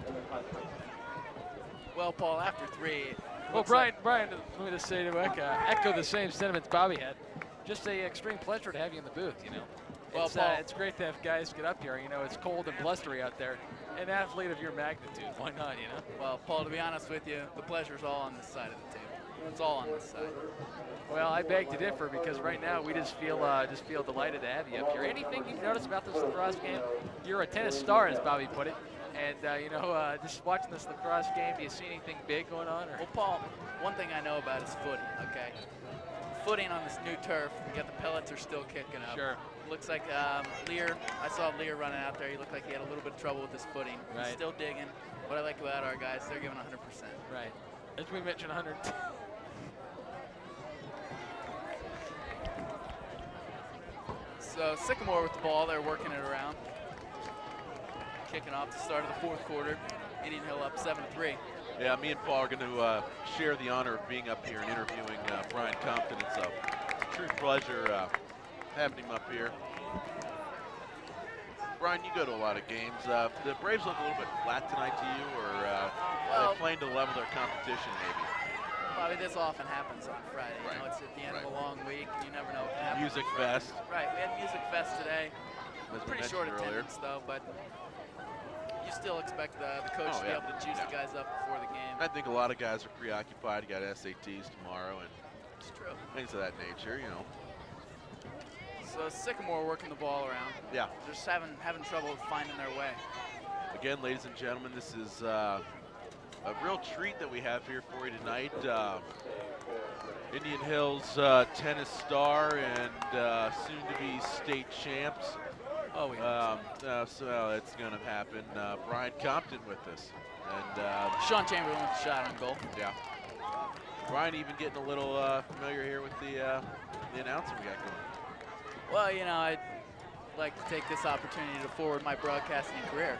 Well, Paul, after 3. Well, Brian, let me just say to echo the same sentiments Bobby had. Just a extreme pleasure to have you in the booth, you know. Well, It's, Paul- it's great to have guys get up here. You know, it's cold and blustery out there. An athlete of your magnitude, why not, you know? Well, Paul, to be honest with you, the pleasure's all on this side of the table. It's all on this side. Well, I beg to differ because right now we just feel delighted to have you up here. Anything you've noticed about this lacrosse game? You're a tennis star, as Bobby put it. And, you know, just watching this lacrosse game, do you see anything big going on? Or? Well, Paul, one thing I know about is footing, okay? Footing on this new turf, you got the pellets are still kicking up. Sure. Looks like Lear, I saw Lear running out there. He looked like he had a little bit of trouble with his footing. Right. He's still digging. What I like about our guys, they're giving 100%. Right. As we mentioned, 100. So Sycamore with the ball, they're working it around. Kicking off the start of the fourth quarter. Indian Hill up 7-3. Yeah, me and Paul are going to share the honor of being up here and interviewing Brian Compton. It's a true pleasure having him up here. Brian, you go to a lot of games. The Braves look a little bit flat tonight to you, or are Well- they playing to the level of their competition, maybe? Bobby, this often happens on Friday. You know, Right. it's at the end of Right. a long week. You never know what can happen. Music on Friday. Fest. Right, we had Music Fest today. As we Pretty short mentioned earlier. attendance, though, but you still expect the coach Oh, to be yeah. able to juice the guys up before the game. I think a lot of guys are preoccupied. You got SATs tomorrow and It's true. things of that nature, you know. So Sycamore working the ball around. Yeah. Just having trouble finding their way. Again, ladies and gentlemen, this is a real treat that we have here for you tonight. Indian Hills tennis star and soon-to-be state champs. Oh, we So it's going to happen. Brian Compton with us. And Sean Chamberlain with the shot on goal. yeah. Brian even getting a little familiar here with the announcing we got going. Well, you know, I'd like to take this opportunity to forward my broadcasting career.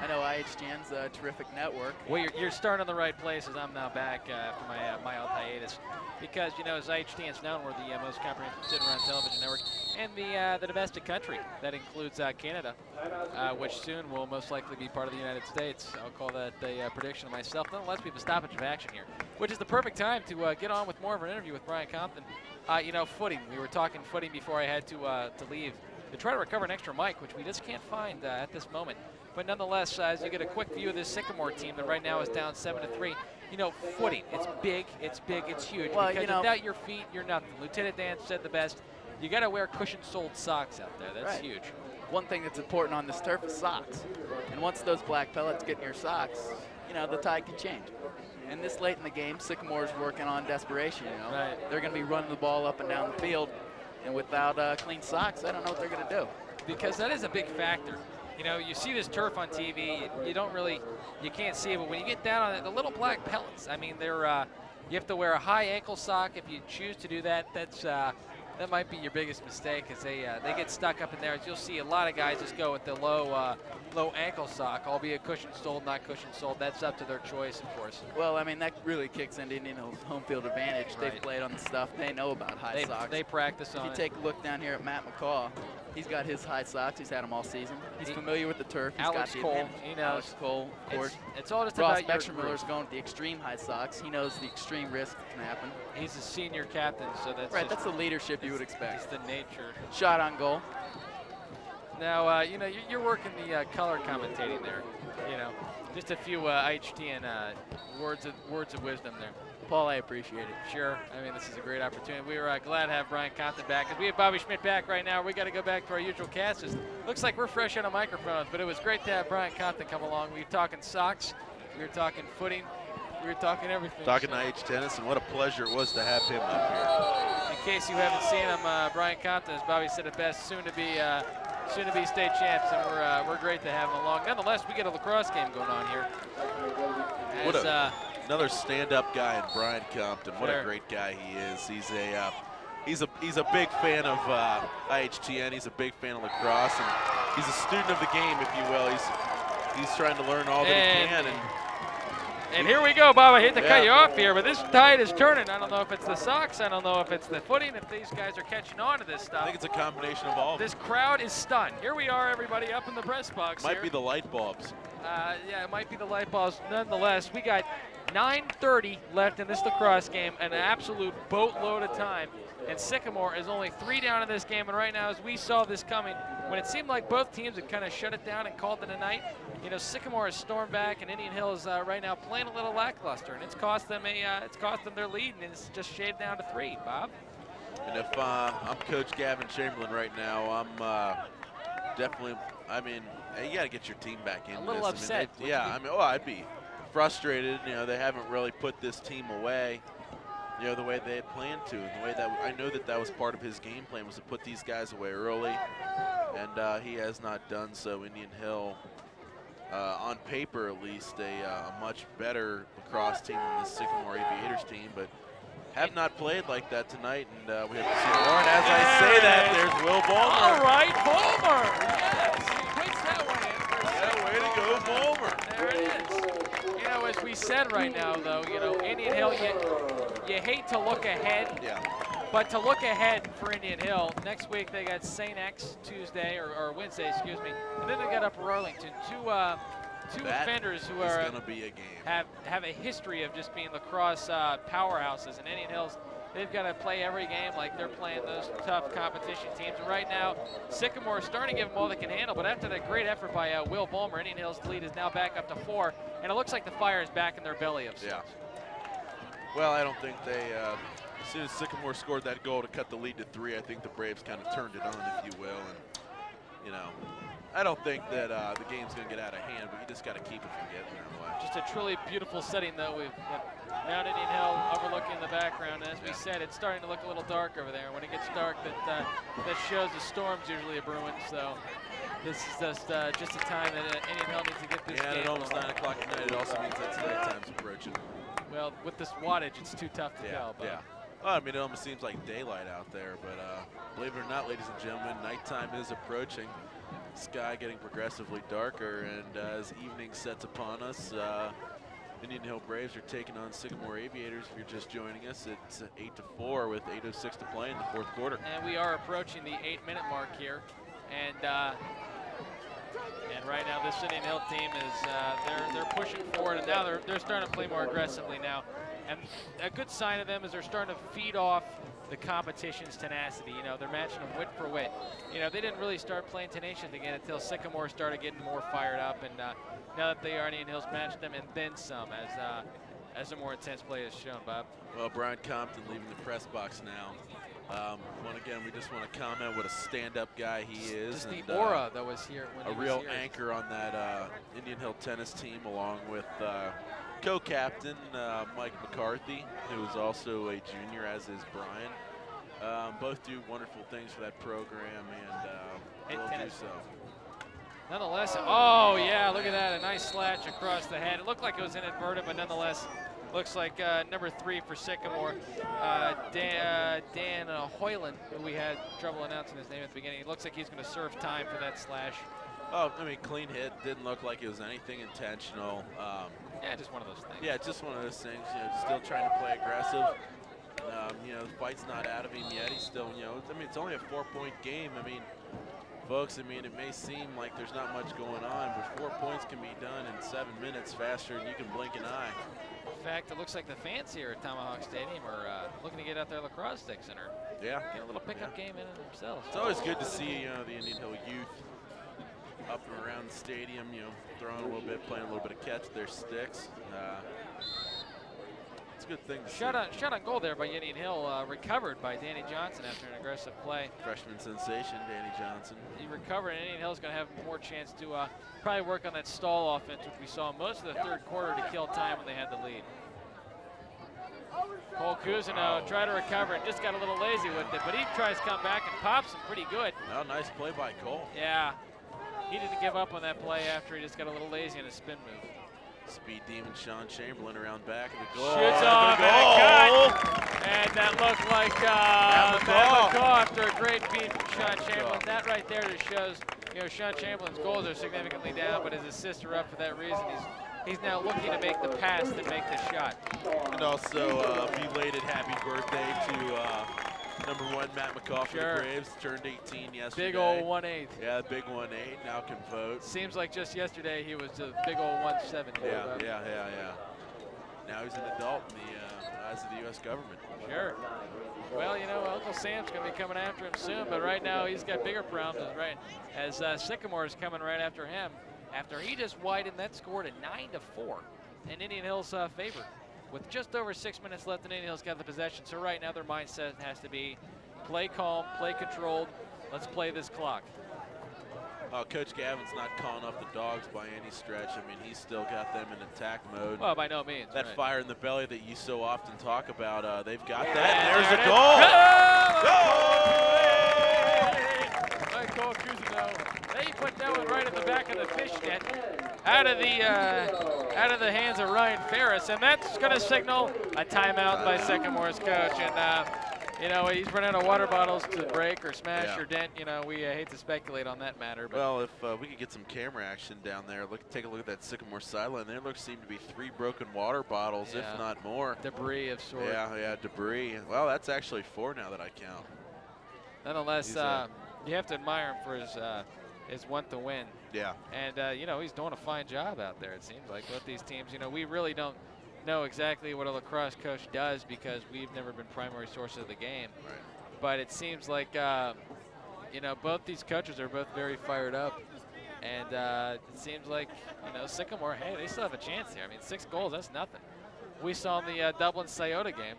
I know IHGN's a terrific network. Well, you're starting in the right place as I'm now back after my mild hiatus. Because, you know, as IHTN's known, we're the most comprehensive sit-around television network in the domestic country. That includes Canada, which soon will most likely be part of the United States. I'll call that a prediction of myself. Nonetheless, we have a stoppage of action here, which is the perfect time to get on with more of an interview with Brian Compton. You know, footing. We were talking footing before I had to leave to try to recover an extra mic, which we just can't find at this moment. But nonetheless, as you get a quick view of this Sycamore team that right now is down 7-3, you know, footing, it's big, it's huge. Well, because you know, without your feet, you're nothing. Lieutenant Dan said the best. You got to wear cushion-soled socks out there. That's right. huge. One thing that's important on this turf is socks. And once those black pellets get in your socks, you know, the tide can change. And this late in the game, Sycamore's working on desperation, you know. Right. They're going to be running the ball up and down the field. And without clean socks, I don't know what they're going to do. Because that is a big factor. You know, you see this turf on TV, you don't really, you can't see it, but when you get down on it, the little black pellets, I mean, they're, you have to wear a high ankle sock if you choose to do that. That might be your biggest mistake, because they get stuck up in there. You'll see a lot of guys just go with the low ankle sock, albeit cushion-soled, not cushion-soled. That's up to their choice, of course. Well, I mean, that really kicks into Indian Hills' home field advantage. Right. They've played on the stuff. They know about high socks. They practice on If you take a look down here at Matt McCaw, he's got his high socks. He's had them all season. He's familiar with the turf. He's Alex got the Cole, advantage. he knows. Alex Cole, of course. It's all just Ross about your Bexermiller's group. going with the extreme high socks. He knows the extreme risk that can happen. He's a senior captain, so that's Right, just, that's the leadership you would it's expect. the nature. Shot on goal. Now, you know, you're working the color commentating there. You know, just a few IHTN words of wisdom there. Paul, I appreciate it. Sure. I mean, this is a great opportunity. We are glad to have Brian Compton back. As we have Bobby Schmidt back right now, we got to go back to our usual cast. Looks like we're fresh out of microphones, but it was great to have Brian Compton come along. We were talking socks. We were talking footing. We were talking everything. Talking IH tennis, and what a pleasure it was to have him up In case you haven't seen him, Brian Compton, as Bobby said it best, soon to be state champs, and we're great to have him along. Nonetheless, we get a lacrosse game going on here. What As, Another stand-up guy in Brian Compton. What Sure. a great guy he is. He's a big fan of IHTN. He's a big fan of lacrosse, and he's a student of the game, if you will. He's trying to learn all that he can. And here we go, Bob. I hate to cut you Yeah. off here, but this tide is turning. I don't know if it's the socks. I don't know if it's the footing, if these guys are catching on to this I stuff. think it's a combination of all of them. This crowd is stunned. Here we are, everybody, up in the press box Might here. be the light bulbs. Yeah, it might be the light bulbs. Nonetheless, we got 9:30 left in this lacrosse game, an absolute boatload of time. And Sycamore is only 3 down in this game. And right now, as we saw this coming, when it seemed like both teams had kind of shut it down and called it a night, you know, Sycamore has stormed back, and Indian Hill is right now playing a little lackluster, and it's cost them their lead, and it's just shaved down to 3. Bob. And if I'm Coach Gavin Chamberlain right now, I'm definitely. I mean, you got to get your team back in. A little upset. I'd be frustrated. You know, they haven't really put this team away, you know, the way they had planned to, and the way that I know that was part of his game plan, was to put these guys away early, and he has not done so. Indian Hill, on paper at least, a much better lacrosse team than the Sycamore Aviators team, but have not played like that tonight, and we have to see more. And as I say that, there's Will Ballmer. All right, Ballmer. Yes, he puts that one in. For Yeah, way to go, Ballmer. There it is. You know, as we said right now, though, you know, Indian Hill, you hate to look ahead, Yeah. but to look ahead for Indian Hill, next week they got St. X Tuesday, or Wednesday, excuse me, and then they got Upper Arlington. Two That offenders who is are going to be a game. have a history of just being lacrosse powerhouses, and Indian Hills, they've got to play every game like they're playing those tough competition teams. And right now, Sycamore is starting to give them all they can handle, but after that great effort by Will Ballmer, Indian Hills' lead is now back up to 4, and it looks like the fire is back in their belly of sorts. Yeah. Well, I don't think they, as soon as Sycamore scored that goal to cut the lead to 3, I think the Braves kind of turned it on, if you will. And, you know, I don't think that the game's going to get out of hand, but you just got to keep it from getting their way. Just a truly beautiful setting, though. We've got Mount Indian Hill overlooking the background. And as we said, it's starting to look a little dark over there. When it gets dark, that shows the storm's usually a brewing. So this is just a time that Indian Hill needs to get this game. And at almost 9 o'clock at night, it also means that nighttime's approaching. Well, with this wattage, it's too tough to tell. But Yeah. Well, I mean, it almost seems like daylight out there, but believe it or not, ladies and gentlemen, nighttime is approaching. Sky getting progressively darker, and as evening sets upon us, Indian Hill Braves are taking on Sycamore Aviators. If you're just joining us, it's 8-4 with 8:06 to play in the fourth quarter. And we are approaching the 8-minute mark here, and right now this Indian Hill team is they're pushing forward, and now they're starting to play more aggressively now. And a good sign of them is they're starting to feed off the competition's tenacity. You know, they're matching them wit for wit. You know, they didn't really start playing tenacious again until Sycamore started getting more fired up, and now that they are, Indian Hill's matched them and then some as a more intense play has shown, Bob. Well, Brian Compton leaving the press box now. We just want to comment what a stand-up guy he is. Just and, the aura that was here when a he was real here. anchor on that Indian Hill tennis team, along with co-captain Mike McCarthy, who is also a junior, as is Brian. Both do wonderful things for that program, and will do tennis. so. Nonetheless, oh yeah, look at that, a nice slash across the head. It looked like it was inadvertent, but nonetheless, looks like number 3 for Sycamore, Dan Hoyland, who we had trouble announcing his name at the beginning. It looks like he's going to serve time for that slash. Oh, I mean, clean hit. Didn't look like it was anything intentional. Yeah, just one of those things. Yeah, just one of those things. You know, still trying to play aggressive. You know, the fight's not out of him yet. He's still, you know, I mean, it's only a 4-point game. I mean, folks, I mean, it may seem like there's not much going on, but 4 points can be done in 7 minutes faster than you can blink an eye. In fact, it looks like the fans here at Tomahawk Stadium are looking to get out their lacrosse sticks and are getting a little pickup game in themselves. It's always good to see, you know, the Indian Hill youth up and around the stadium, you know, throwing a little bit, playing a little bit of catch with their sticks. It's a good thing to see. Shot on goal there by Indian Hill, recovered by Danny Johnson after an aggressive play. Freshman sensation, Danny Johnson. He recovered, and Indian Hill's going to have more chance to probably work on that stall offense, which we saw most of the third quarter to kill time when they had the lead. Cole Cousineau tried to recover and just got a little lazy with it, but he tries to come back and pops him pretty good. Oh, nice play by Cole. Yeah, he didn't give up on that play after he just got a little lazy on his spin move. Speed demon Sean Chamberlain around back of the goal. Shoots off and a cut. And that looked like Matt McCaw after a great feed from Sean Chamberlain. That right there just shows, you know, Sean Chamberlain's goals are significantly down, but his assists are up for that reason. He's now looking to make the pass and make the shot. And also belated happy birthday to number 1 Matt McCaw for the Braves. Turned 18 yesterday. Big old 1-8. Yeah, big 1-8. Now can vote. Seems like just yesterday he was a big old 1-7. Yeah. Now he's an adult in the eyes of the U.S. government. Sure. Well, you know, Uncle Sam's going to be coming after him soon, but right now he's got bigger problems, as Sycamore is coming right after him. After he just widened, that scored a 9-4 in Indian Hill's favor. With just over 6 minutes left, and Indian Hill's got the possession. So right now their mindset has to be play calm, play controlled. Let's play this clock. Coach Gavin's not calling up the dogs by any stretch. I mean, he's still got them in attack mode. Well, by no means. That right. fire in the belly that you so often talk about, they've got that. And there's a goal. By Cole Cousineau. They put that one right at the back of the fish net, out of the hands of Ryan Ferris, and that's going to signal a timeout by Sycamore's coach. And you know, he's run out of water bottles to break or smash or dent. You know, we hate to speculate on that matter. But well, if we could get some camera action down there, take a look at that Sycamore sideline. There seem to be 3 broken water bottles, if not more. Debris of sorts. Yeah, debris. Well, that's actually 4 now that I count. Nonetheless, you have to admire him for his want to win. Yeah. And, you know, he's doing a fine job out there, it seems like. Both these teams, you know, we really don't know exactly what a lacrosse coach does because we've never been primary sources of the game. Right. But it seems like, you know, both these coaches are both very fired up. And it seems like, you know, Sycamore, hey, they still have a chance here. I mean, 6 goals, that's nothing. We saw in the Dublin-Scioto game,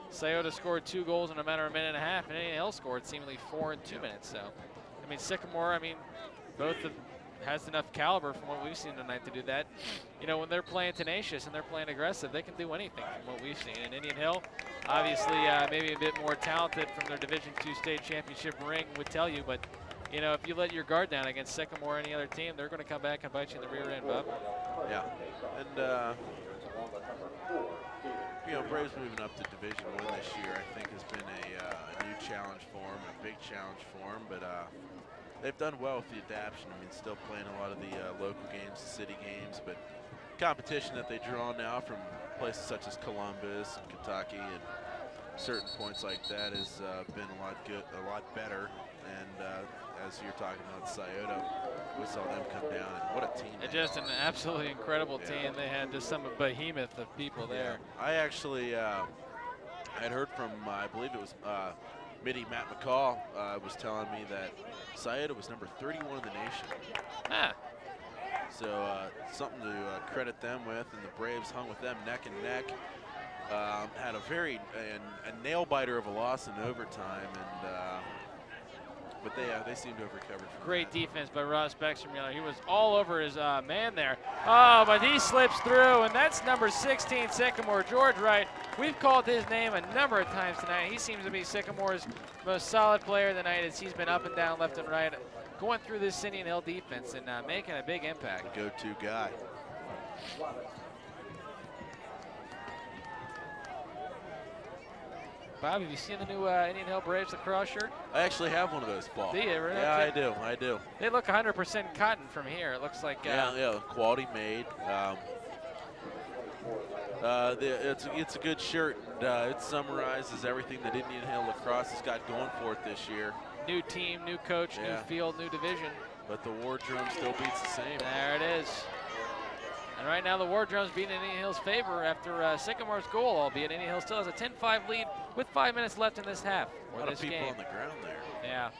Scioto scored 2 goals in a matter of a minute and a half, and Indian Hill scored seemingly 4 in 2 minutes. So, I mean, Sycamore, I mean, both has enough caliber from what we've seen tonight to do that. You know, when they're playing tenacious and they're playing aggressive, they can do anything from what we've seen. And Indian Hill, obviously, maybe a bit more talented from their Division II state championship ring would tell you, but you know, if you let your guard down against Sycamore or any other team, they're going to come back and bite you in the rear end, Bob. Yeah, and you know, Braves moving up to Division I this year, I think, has been a new challenge for them, a big challenge for them. But they've done well with the adaptation. I mean, still playing a lot of the local games, the city games, but competition that they draw now from places such as Columbus and Kentucky and certain points like that has been a lot better. And as you're talking about Scioto, we saw them come down, and what a team! Just an absolutely incredible team. They had just some behemoth of people there. I actually had heard from, I believe it was Midi Matt McCall was telling me that Scioto was number 31 in the nation. Ah. So something to credit them with, and the Braves hung with them neck and neck. Had a nail biter of a loss in overtime, and but they seem to have recovered from Great that. defense by Ross Beckstrom. He was all over his man there. Oh, but he slips through, and that's number 16, Sycamore, George Wright. We've called his name a number of times tonight. He seems to be Sycamore's most solid player tonight as he's been up and down, left and right, going through this Indian Hill defense and making a big impact. Go-to guy. Bob, have you seen the new Indian Hill Braves lacrosse shirt? I actually have one of those, Paul. Do you? Really? Yeah, I do. They look 100% cotton from here. It looks like. Yeah, quality made. It's a good shirt. And, it summarizes everything that Indian Hill lacrosse has got going for it this year. New team, new coach, new field, new division. But the War Drum still beats the same. There it is. And right now the War Drums beating Indian Hill's favor after Sycamore's goal, albeit Indian Hill still has a 10-5 lead with 5 minutes left in this half. A lot of people on the ground there. Yeah.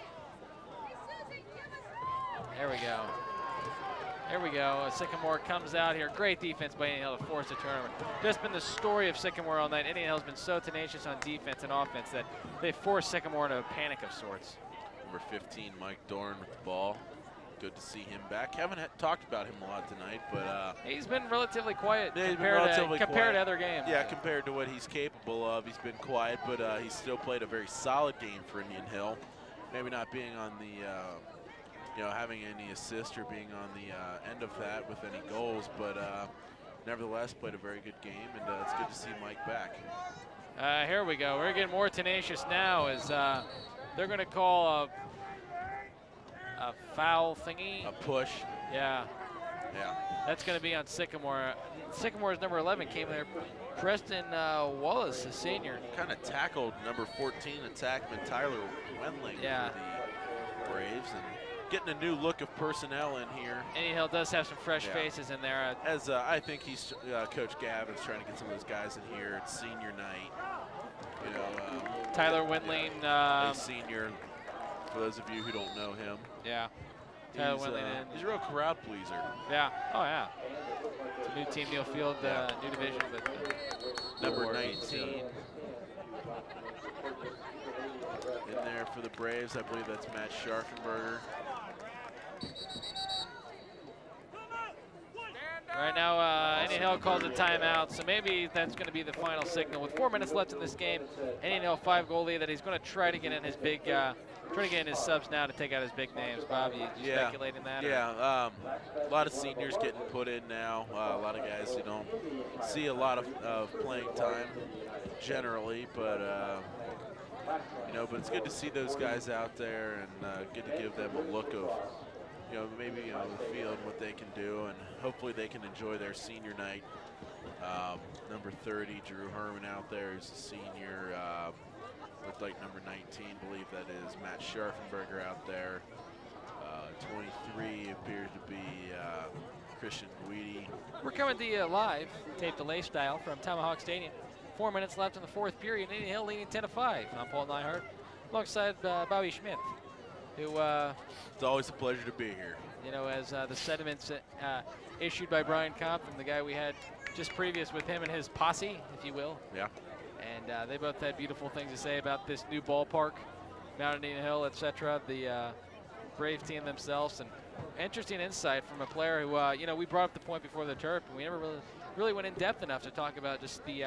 There we go. There we go. Sycamore comes out here. Great defense by Indian Hill to force a turnover. Just been the story of Sycamore all night. Indian Hill's been so tenacious on defense and offense that they forced Sycamore into a panic of sorts. Number 15, Mike Dorn with the ball. Good to see him back. Haven't talked about him a lot tonight, but he's been relatively quiet compared to other games. Yeah, compared to what he's capable of, he's been quiet, but he's still played a very solid game for Indian Hill. Maybe not being on the, having any assist or being on the end of that with any goals, but nevertheless played a very good game, and it's good to see Mike back. Here we go. We're getting more tenacious now as they're going to call a foul thingy. A push. Yeah. Yeah. That's going to be on Sycamore. Sycamore's number 11 came there. Preston Wallace, a senior. Kind of tackled number 14 attackman Tyler Wendling for the Braves, and getting a new look of personnel in here. Indian Hill does have some fresh faces in there. As I think he's Coach Gavin's trying to get some of those guys in here. It's senior night. Tyler Wendling, a senior. For those of you who don't know him. Yeah. Tyler Wendling. He's a real crowd pleaser. Yeah. Oh, yeah. It's a new team, new field, new division. But number 19. In there for the Braves. I believe that's Matt Scharfenberger. Right now, Indian Hill calls a timeout, so maybe that's going to be the final signal. With 4 minutes left in this game, Indian Hill 5-goal lead that he's going to try to get in his big, try to get in his subs now to take out his big names. Bob, you speculating that? Yeah, a lot of seniors getting put in now. A lot of guys who don't see a lot of playing time generally, but but it's good to see those guys out there and good to give them a look of. Maybe the field, what they can do, and hopefully they can enjoy their senior night. Number 30, Drew Herman out there is a senior. Looked like number 19, believe that is Matt Scharfenberger out there. 23 appears to be Christian Guidi. We're coming to you live, tape delay style, from Tomahawk Stadium. 4 minutes left in the fourth period. Indian Hill leading 10-5. I'm Paul Nyhart, alongside Bobby Schmidt, who it's always a pleasure to be here. As the sentiments issued by Brian Compton, the guy we had just previous with him and his posse, if you will. Yeah. And they both had beautiful things to say about this new ballpark, Mount Indian Hill, etc. The Brave team themselves, and interesting insight from a player who, you know, we brought up the point before the turf, and we never really went in depth enough to talk about just the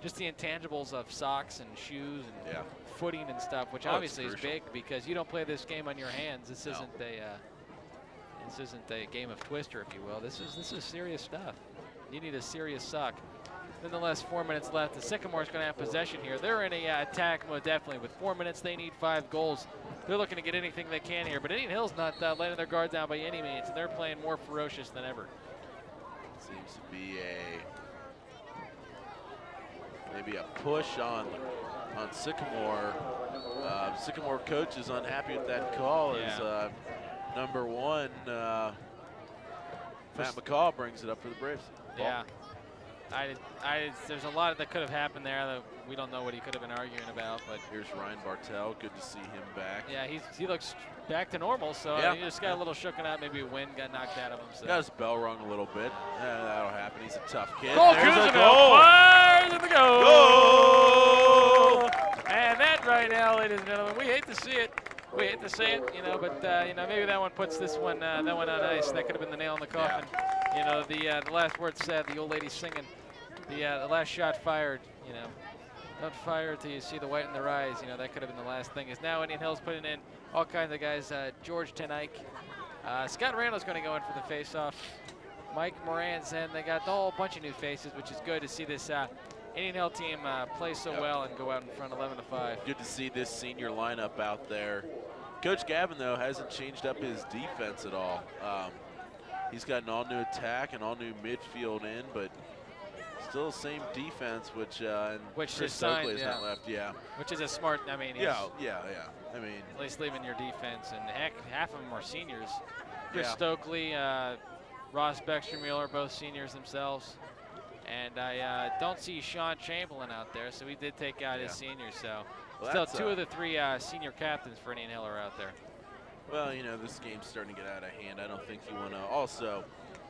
intangibles of socks and shoes and footing and stuff, which obviously is big because you don't play this game on your hands. This isn't a game of Twister, if you will. This is serious stuff. You need a serious sock. Nonetheless, 4 minutes left. The Sycamore's going to have possession here. They're in a attack mode, definitely. With 4 minutes, they need 5 goals. They're looking to get anything they can here, but Indian Hill's not letting their guard down by any means, and they're playing more ferocious than ever. Seems to be maybe a push on Sycamore. Sycamore coach is unhappy with that call as number 1, Matt McCall brings it up for the Braves. Ball. Yeah. There's a lot that could have happened there that we don't know what he could have been arguing about. But here's Ryan Bartel. Good to see him back. Yeah, he looks back to normal. So he just got a little shooken out. Maybe a wind got knocked out of him. So. Got his bell rung a little bit. That'll happen. He's a tough kid. Goal, There's a Kuzma goal. fires in the goal. Goal! And that right now, ladies and gentlemen, we hate to see it. We hate to say it, you know, but you know, maybe that one puts this one, that one on ice. That could have been the nail in the coffin. You know, the last word said, the old lady singing. The last shot fired, you know. Don't fire till you see the white in their eyes. You know, that could have been the last thing. Is now Indian Hill's putting in all kinds of guys. George Tenike. Scott Randall's going to go in for the face-off. Mike Moran's in. They got a whole bunch of new faces, which is good to see this Indian Hill team play so well and go out in front 11-5. Good to see this senior lineup out there. Coach Gavin, though, hasn't changed up his defense at all. He's got an all-new attack and all-new midfield in, but still the same defense, which Chris Stokely has not left. Yeah. Which is a smart. I mean. Yeah. I mean, at least leaving your defense, and heck, half of them are seniors. Chris Stokely, Ross Beckstrom-Mueller, both seniors themselves, and I don't see Sean Chamberlain out there, so we did take out his seniors. So still 2 of the 3 senior captains for Indian Hill are out there. Well, you know, this game's starting to get out of hand. I don't think you want to also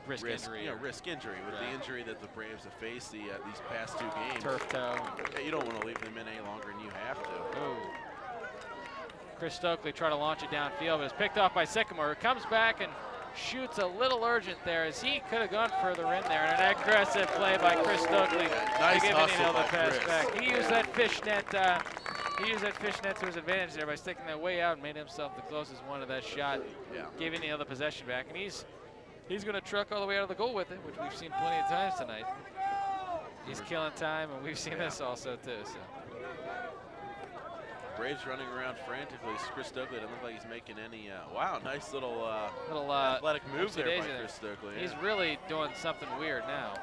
risk injury. Risk injury with the injury that the Braves have faced these past 2 games. Turf toe. You don't want to leave them in any longer than you have to. Ooh. Chris Stokely tried to launch it downfield, but it's picked off by Sycamore. Comes back and shoots a little urgent there, as he could have gone further in there. And an aggressive play by Chris Stokely nice to give hustle by pass Chris. back. He used that fishnet. He used that fishnet to his advantage there by sticking that way out and made himself the closest one to that shot. Gave Indian Hill the possession back, and he's going to truck all the way out of the goal with it, which we've seen plenty of times tonight. He's killing time, and we've seen this also too. So. Braves running around frantically. Chris Stokely doesn't look like he's making any. Wow, nice little athletic move there by Chris Stokely. He's really doing something weird now.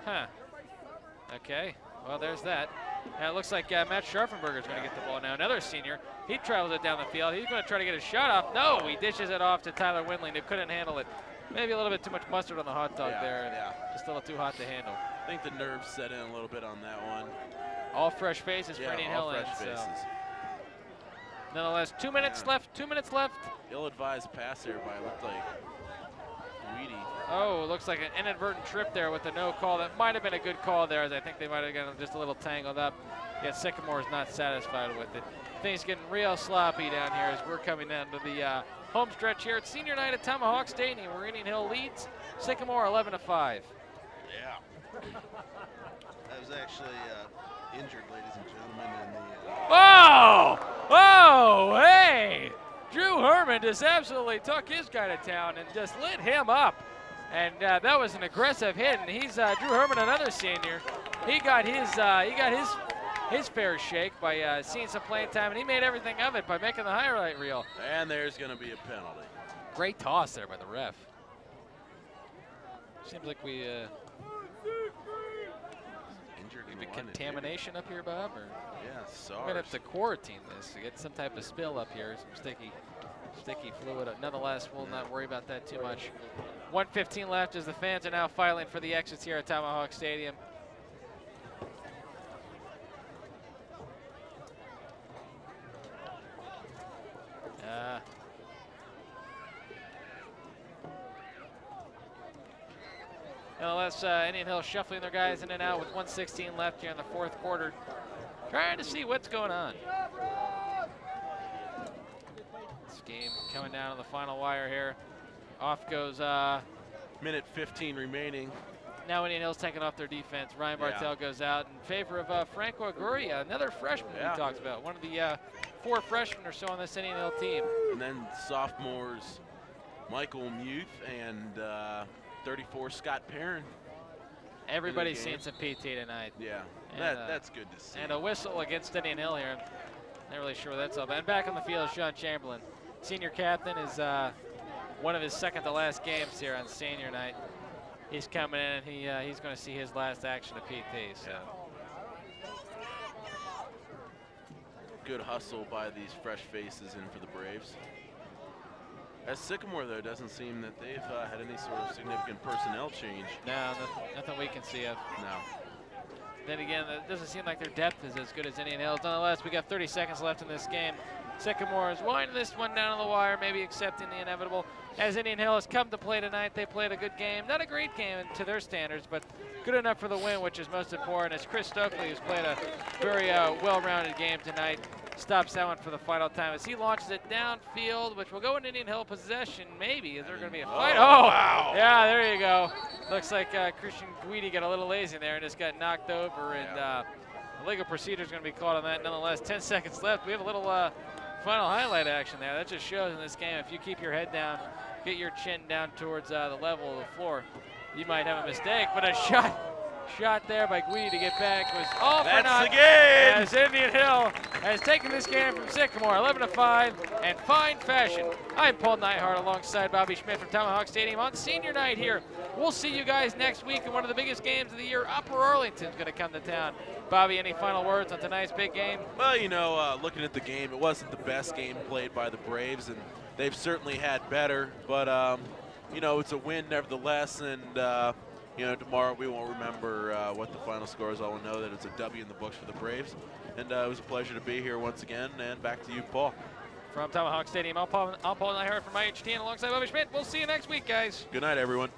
Huh. Okay. Well, there's that. Now it looks like Matt Scharfenberger's going to get the ball now. Another senior. He travels it down the field. He's going to try to get a shot off. No, he dishes it off to Tyler Windling, who couldn't handle it. Maybe a little bit too much mustard on the hot dog there. Just a little too hot to handle. I think the nerves set in a little bit on that one. All fresh faces for Indian Hill. All fresh faces. So. Nonetheless, 2 minutes left. 2 minutes left. Ill-advised pass there by, looked like, Weedy. Oh, it looks like an inadvertent trip there with the no call. That might have been a good call there, as I think they might have gotten just a little tangled up. Yet Sycamore is not satisfied with it. Things getting real sloppy down here as we're coming down to the home stretch here at senior night at Tomahawk Stadium, where Indian Hill leads Sycamore 11-5. Yeah. I was actually injured, ladies and gentlemen, in the. Oh, hey! Drew Herman just absolutely took his guy to town and just lit him up. And that was an aggressive hit. And he's Drew Herman, another senior. He got his fair shake by seeing some playing time, and he made everything of it by making the highlight reel. And there's going to be a penalty. Great toss there by the ref. Seems like we contamination up here, Bob? Or SARS. we're gonna have to quarantine this to get some type of spill up here, some sticky fluid. Nonetheless, we'll not worry about that too much. 1:15 left as the fans are now filing for the exits here at Tomahawk Stadium. Nonetheless, Indian Hill shuffling their guys in and out with 1:16 left here in the 4th quarter, trying to see what's going on. game coming down to the final wire here. Off goes, Minute 15 remaining. now Indian Hill's taking off their defense. Ryan Yeah. Bartel goes out in favor of Franco Aguirre, another freshman Yeah. we talked about. One of the 4 freshmen or so on this Indian Hill team. And then sophomores Michael Muth and 34 Scott Perrin. Everybody's game. seen some PT tonight. Yeah, And, that's good to see. And a whistle against Indian Hill here. Not really sure what that's all about. And back on the field is Sean Chamberlain. Senior captain is one of his second to last games here on senior night. He's coming in and he's going to see his last action of PT. So. Good hustle by these fresh faces in for the Braves. As Sycamore, though, doesn't seem that they've had any sort of significant personnel change. No, nothing we can see of. No. Then again, it doesn't seem like their depth is as good as Indian Hills. Nonetheless, we got 30 seconds left in this game. Sycamore is winding this one down on the wire, maybe accepting the inevitable. As Indian Hill has come to play tonight, they played a good game. Not a great game to their standards, but good enough for the win, which is most important. As Chris Stokely, who's played a very well-rounded game tonight, stops that one for the final time as he launches it downfield, which will go in Indian Hill possession, maybe. Is there going to be a fight? Oh, wow. Yeah, there you go. Looks like Christian Guidi got a little lazy there and just got knocked over, and the legal procedure is going to be called on that. Nonetheless, 10 seconds left. We have a little final highlight action there. That just shows in this game, if you keep your head down, get your chin down towards the level of the floor, you might have a mistake, but a shot there by Guidi to get back was all for naught. That's the game! As Indian Hill has taken this game from Sycamore 11-5 in fine fashion. I'm Paul Neihart alongside Bobby Schmidt from Tomahawk Stadium on senior night here. We'll see you guys next week in one of the biggest games of the year. Upper Arlington's going to come to town. Bobby, any final words on tonight's big game? Well, you know, looking at the game, it wasn't the best game played by the Braves, and they've certainly had better. But, you know, it's a win nevertheless, and you know, tomorrow we won't remember what the final score is. All we'll know that it's a W in the books for the Braves. And it was a pleasure to be here once again. And back to you, Paul. From Tomahawk Stadium, I'm Paul Neihart from IHT and alongside Bobby Schmidt. We'll see you next week, guys. Good night, everyone.